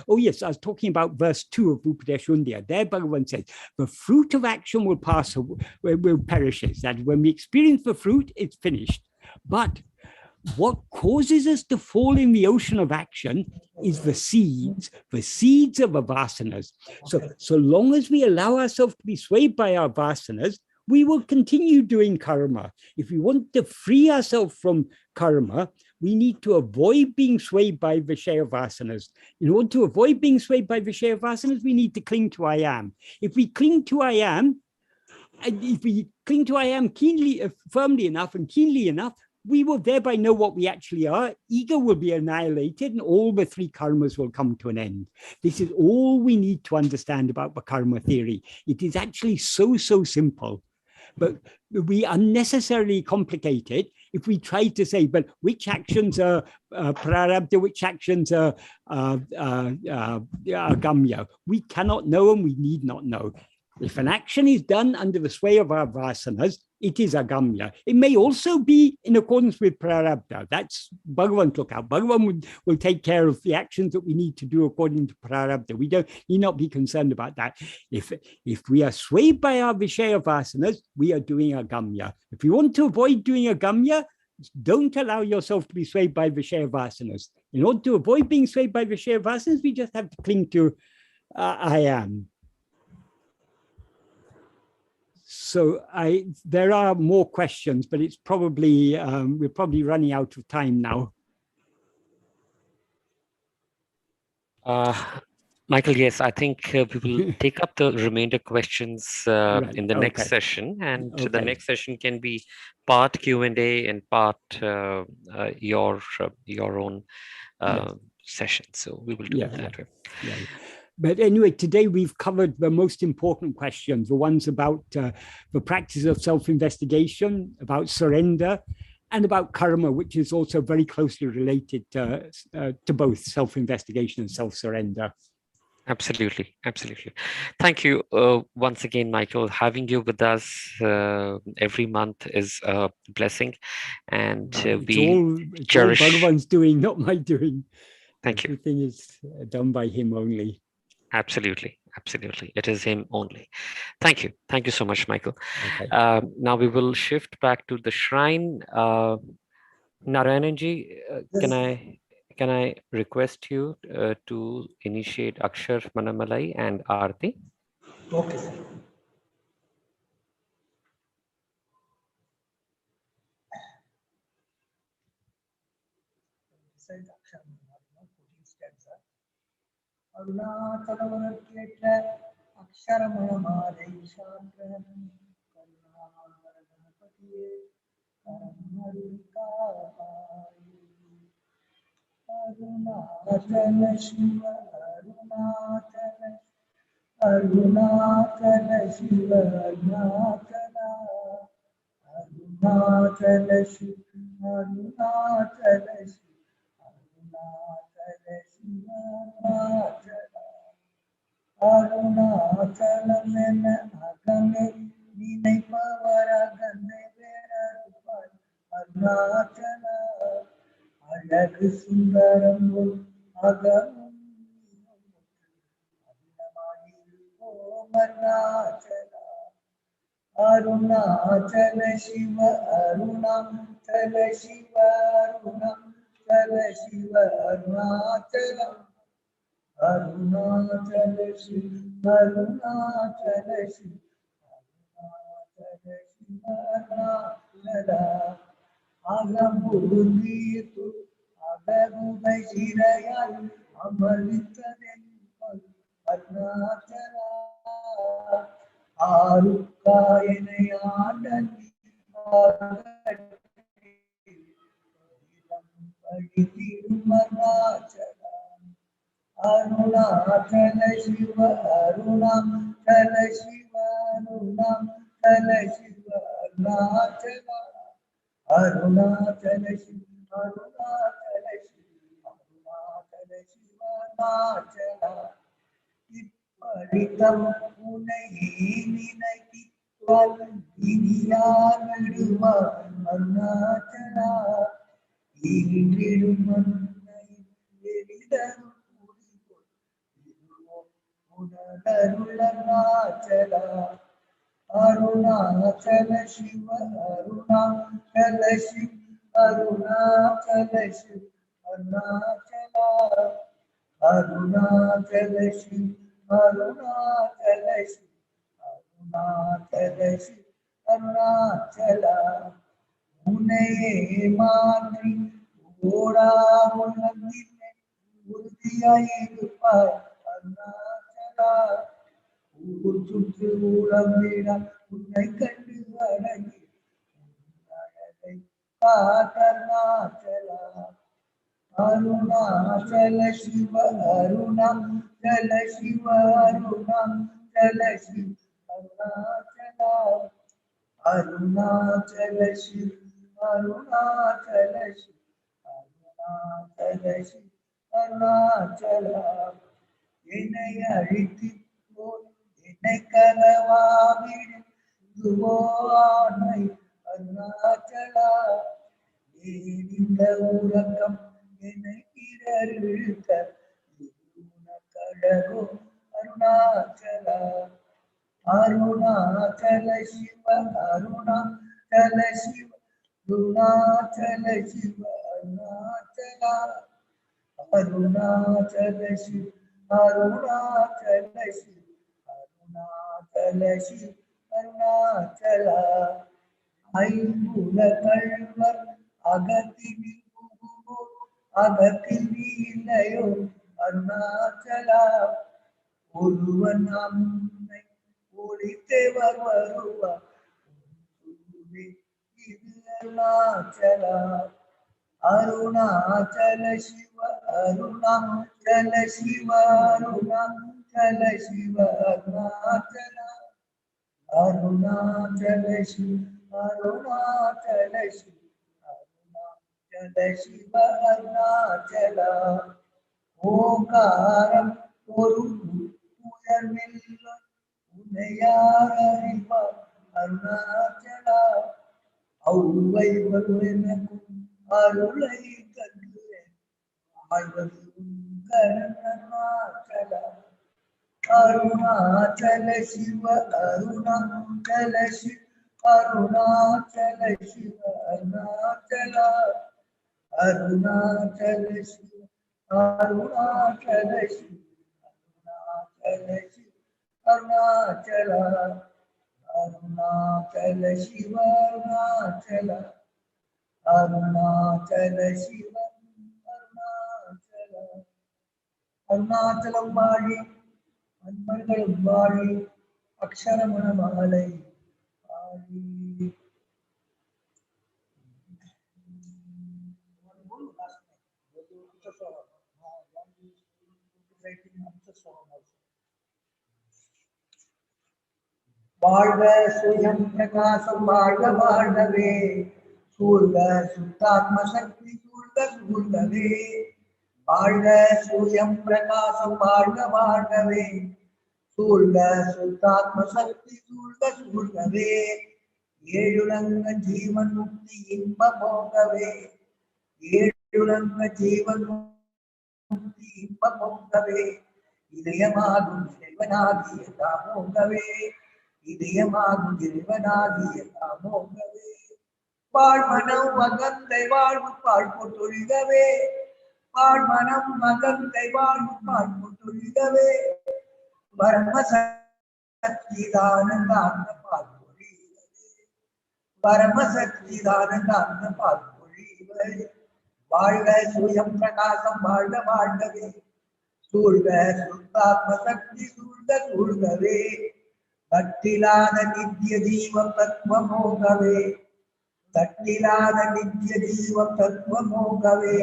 oh yes, I was talking about verse 2 of Upadeshundya. There Bhagavan says, the fruit of action will pass away, will perishes. That when we experience the fruit, it's finished. But what causes us to fall in the ocean of action is the seeds of the vasanas. So long as we allow ourselves to be swayed by our vasanas, we will continue doing karma. If we want to free ourselves from karma, we need to avoid being swayed by Vishaya vasanas. In order to avoid being swayed by Vishaya vasanas, we need to cling to I am. If we cling to I am, and if we cling to I am firmly enough and keenly enough, we will thereby know what we actually are. Ego will be annihilated and all the three karmas will come to an end. This is all we need to understand about the karma theory. It is actually so simple, but we unnecessarily complicate it if we try to say, but which actions are prarabdha, which actions are agamya. We cannot know and we need not know. If an action is done under the sway of our vasanas, it is agamya. It may also be in accordance with prarabdha. That's Bhagavan look out. Bhagavan will take care of the actions that we need to do according to prarabdha. We need not be concerned about that. If we are swayed by our Vishaya vasanas, we are doing agamya. If you want to avoid doing agamya, don't allow yourself to be swayed by Vishaya vasanas. In order to avoid being swayed by Vishaya vasanas, we just have to cling to I am. So there are more questions, but it's probably, we're probably running out of time now. Michael, yes, I think we will take up the remainder questions Right. in the next Okay. session, and the Okay. next session can be part Q&A and part your own session. So we will do Yeah. it that way. Yeah. But anyway, today we've covered the most important questions, the ones about the practice of self-investigation, about surrender, and about karma, which is also very closely related to both self-investigation and self-surrender. Absolutely, absolutely. Thank you once again, Michael. Having you with us every month is a blessing, and It's we all cherish. Bhagavan's doing, not my doing. Thank you. Everything is done by him only. Absolutely, absolutely. It is him only. Thank you. Thank you so much, Michael. Okay. Now we will shift back to the shrine. Narayananji, can I request you to initiate Akshar Manamalai and Aarti? Okay, sir. Recite Akshar Manamalai, 14 stanza. அருணாச்சலவனற்கேற்ற Aksharamanamalai சான்ற கருணாகர கணபதியே கரமருள் காப்பாயே. அருணாச்சல சிவ அருணாச்சல அருணாச்சல சிவ அருணாச்சல அருணாச்சல சிவ அருணாச்சல சிவ அருணாச்சல சிவ அருணாச்சலம் என அகமே நினைப்பவர் அகந்தை வேறறுப்பார் அருணாச்சல அழகு சுந்தரம் அகமும் அகிலமாயிருப்போம் அருணாச்சலா. அருணாச்சல சிவ அருணாச்சல சிவ அருணாச்சல சிவ அருணாச்சலம் அருணாச்சல சிவ அருணாச்சல சிவ அருணாச்சல சிவ அருணாச்சலா. அகம்புருந்தீர்த்து அகருதை சிறையால் அமர்வித்ததென்பது அருணாச்சலா. ஆருக்காயனை ஆண்டன் படித்திடும் அருணாச்சலா. அருணாச்சல சிவ அருணாச்சல சிவ அருணாச்சல சிவ அருணாச்சலா. அருணாச்சல சிவ அருணாச்சல சிவ அருணாச்சல சிவ அருணாச்சலா. இப்படித்தம் உனை நினைத்திட்டால் இனியார் விடுவார் அருணாச்சலா. ஈன்றிடும் மன்னை எளிதரும் உணரருள் அருணாச்சலா. அருணாச்சல சிவ அருணாச்சல சிவ அருணாச்சல சிவ அருணாச்சலா. அருணாச்சல சிவ அருணாச்சல சிவ அருணாச்சல சிவ அருணாச்சலா. உன்னையே மாற்றி ஓடா உலகிலே உறுதியாயிருப்பாய் அருணாச்சலா. ஊர் சுற்று உழம்பிட உன்னை கண்டு அடங்கி அழகை காத்தருணாச்சலா. அருணாச்சல சிவ அருணாச்சல சிவ அருணாச்சல சிவ அருணாச்சலா. அருணாச்சல சிவ அருணாச்சல சிவ அருணாச்சல சிவ அருணாச்சலா. என்னை அழித்து போல் என்னை கலவாவிடும் இதுவோ ஆண்மை அருணாச்சலா. ஏன் இந்த உறக்கம் என்னை பிறர் இழுக்க இது உனக்கழகோ அருணாச்சலா. அருணாச்சல சிவ அருணாச்சல சிவ அருணாச்சல சிவ அருணாச்சலா. அருணாச்சல சிவ அருணாச்சல சிவ அருணாச்சல சிவ அருணாச்சலா. ஐம்புல கள்வர் அகத்தினில் புகுவோ அகத்தில் நீ இல்லையோ அருணாச்சலா ஒருவன் நம்மை ஒளித்தவர் வருவார் இது அருணாச்சலா அருணாச்சல சிவ அருணாச்சல சிவ அருணாச்சல சிவ அருணாச்சலா அருணாச்சல சிவ அருணாச்சல சிவ அருணாச்சல சிவ அருணாச்சலா ஓங்காரம் ஒரு உயர்வில் உன்னையார் அறிவார் அருணாச்சலா அவ்வை வருவெனக்கும் அருளை தந்து ஆய்வது அருணாச்சலா அருணாச்சல சிவ அருணாச்சல சிவ அருணாச்சல சிவ அருணாச்சலா அருணாச்சல சிவ அருணாச்சல சிவ அருணாச்சல சிவ அருணாச்சலா அருணாச்சல சிவ அருணாச்சலா அருணாச்சல சிவ அருணாச்சலா அருணாச்சலம் வாழி அன்பர்களும் வாழி அக்ஷரமண மாலை வாழி வாழ்க சுயம் பிரகாசம் வாழ்க வாழ்கவே சூழ்க சுத்தாத்ம சக்தி சூழ்க சூழ்கவே வாழ்க சுயம் பிரகாசம் வாழ்க வாழ்கவே சூழ்க சுத்தாத்ம சக்தி சூழ்க சூழ்கவே ஏழுலங்க ஜீவன் முக்தி இன்ப போகவே ஏழுலங்க ஜீவன் முக்தி இன்ப போகவே இதயமாகும் இறைவனாகிய தாமோகவே இதயமாகும் இறைவனாகிய தாமோகவே வாழ்மனம் மகந்தை வாழ்வு பாழ்பொழிகவே வாழ்மனம் மகந்தை வாழ்வு பாழ்பொழிகவே பரமசக்திதானந்தாந்த பாழ்பொழிகவே பரமசக்திதானந்தாந்த பாழ்பொழிகவே வாழ்க சுயம் பிரகாசம் வாழ்க வாழ்கவே சூழ்க சுத்தாத்ம சக்தி சூழ்க சூழ்கவே தட்டிலாத நித்திய ஜீவம் தத்துவமோகவே தட்டிலாத நித்திய ஜீவம் தத்துவமோகவே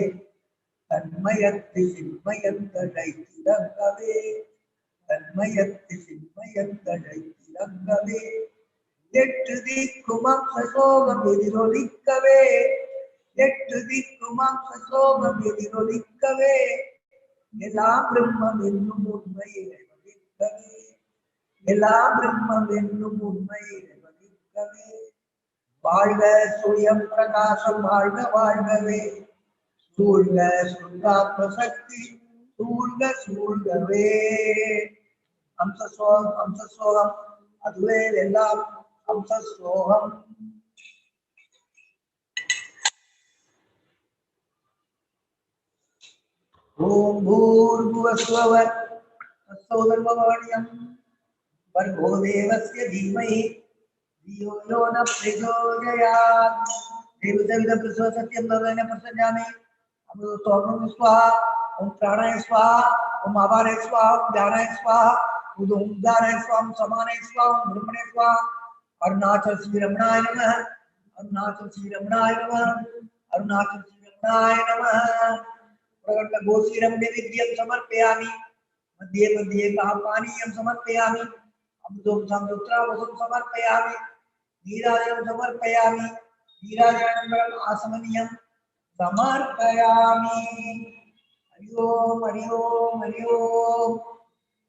தன்மயத்து சின்மயத்தடை திறங்கவே தன்மயத்து சின்மயத்தடை திறங்கவே எட்டு திக்குமம் சோகம் எதிரொலிக்கவே எட்டு திக்குமம் சோகம் எதிரொலிக்கவே எல்லாம் பிரம்மம் என்னும் உண்மையை வகிக்கவே எல்லாம் பிரம்மம் என்னும் உண்மையை வகிக்கவே வாழ்க சுயம் பிரகாசம் வாழ்க வாழ்கவே சூழ்க சுத்தாத்ம சக்தி சூழ்க சூழ்கவே அம்சசோகம் அதுவே எல்லாம் அம்சசோகம் ஓம் பூர்புவஸ்வ தத்சவிதுர்வரெண்யம் भर्गो देवस्य धीमहि धियो यो न प्रचोदयात् देवदविदप्रसो सत्यं भवेन प्रसन्नामि अमृतोऽग्निं स्वाहा ओम प्राणाय स्वाहा ओम अपानाय स्वाहा ओम ध्यानाय स्वाहा ओम उद्गाराय स्वाहा ओम समानाय स्वाहा ओम ब्रह्मणे स्वाहा अरुणाचल श्री रमणाय नमः अरुणाचल श्री रमणाय नमः अरुणाचल श्री रमणाय नमः प्रकट गोचीरं नैवेद्यं समर्पयामि मध्ये मध्ये पानीयं समर्पयामि अमृतं संयुक्तावसं समर्पयामि नीराजनं समर्पयामि नीराजनं आसमनीयं समर्पयामि हरि ओम हरि ओम हरि ओम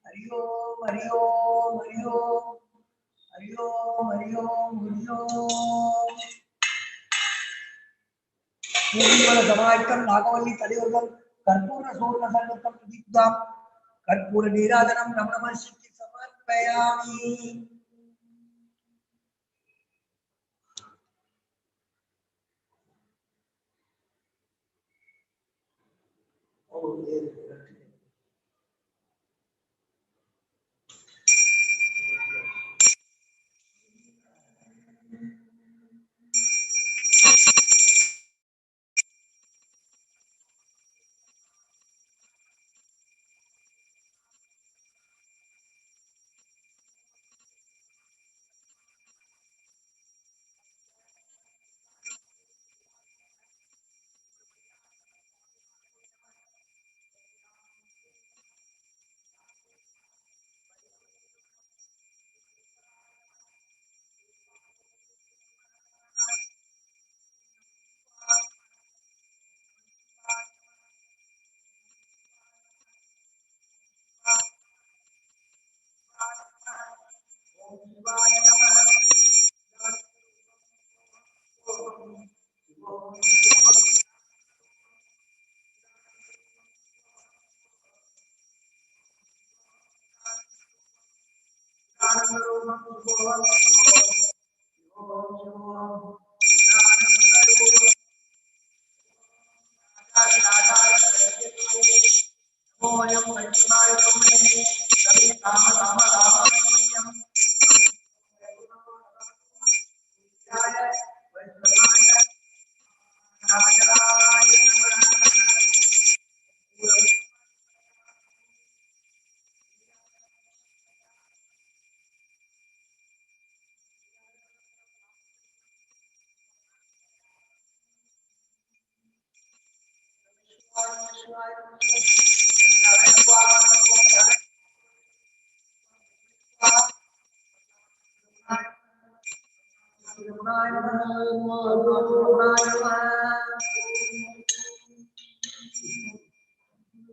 हरि ओम हरि ओम हरि ओम हरि ओम हरि ओम हरि ओम पूर्णिमल समाहितं नागवल्ली तदेवं कर्पूर सोर्ण संयुक्तं दीप्तां कर्पूर नीराजनं नमः शिवके समर्पयामि शिवाय नमः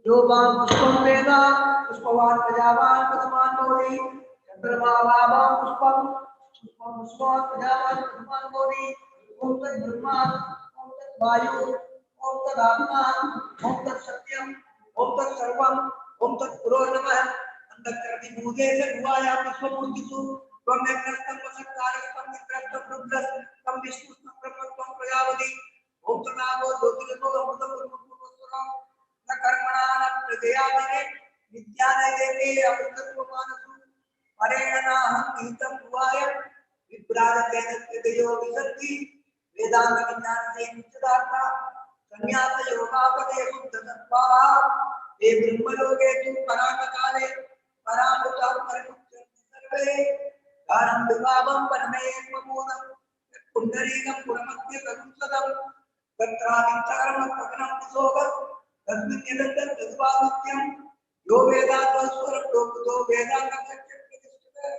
जो बाण पुष्पम वेद पुष्पवान प्रजावान पद्मान बोधि चंद्रमा बाबा पुष्पम पुष्पम पुष्पवान प्रजावान पद्मान बोधि ओम तत् ब्रह्मा ओम तत् वायु ओम तत् आत्मा ओम तत् सत्यम ओम तत् सर्वम ओम तत् पुरो नमः अंतःकरति भूते से भुवाया पुष्पमूर्तिषु त्वं यज्ञस्थं वसत्कारस्थं मित्रस्थं रुद्रस्थं तं विष्णुस्थं ब्रह्मस्थं प्रजापति ओम तनामो ज्योतिर्गो अमृतं पूर्वस्वरं न कर्मणा न प्रजयामहे विद्यानये अमृतत्वमानसु परेण नाहं निहितं भुवाय विप्रारतेन हृदयो विसर्ति वेदांत विज्ञानसे नित्यदात्मा संन्यास योगापदे शुद्धसत्त्वाः ये ब्रह्मलोके तु पराकाले परामृतां परिमुच्यन्ते सर्वे गानं विभावं परमेश्वरमोदं पुण्डरीकं पुरमध्य करुणसदं तत्रादितारं पवनं दिशोगं तस्मिन् यदन्तं तद्वादित्यं यो वेदात्मस्वरं लोकुतो वेदान्तसत्यं प्रतिष्ठितः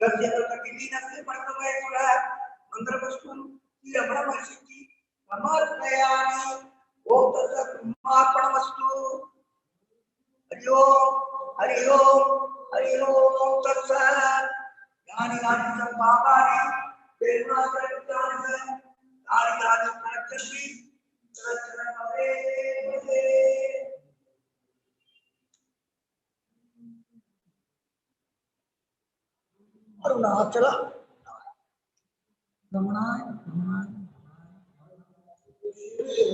तस्य प्रकृतिलीनस्य परमहेश्वरः मन्त्रपुष्पं श्रीरमणमहर्षिः समर्पयामि ओम तत्सत् ब्रह्मार्पणमस्तु हरि ओम तत्सत् ज्ञानि ज्ञानि संभावानि प्रेरणाचरितानि तानि तानि प्रचक्षि चरण भवे भवे अरुणाचल रमणाय रमणाय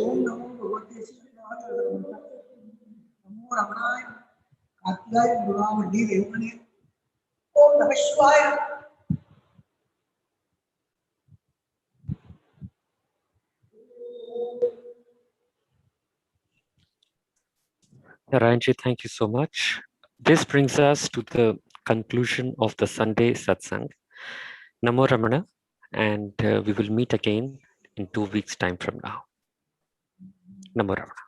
ओम नमो भगवते श्रीनाथ नमो रमणाय कार्तिकाय गुरुवामड्डी देवमने ओम नमः शिवाय Narayanji, thank you so much. This brings us to the conclusion of the Sunday satsang. Namo Ramana, and we will meet again in 2 weeks' time from now. Namo Ramana.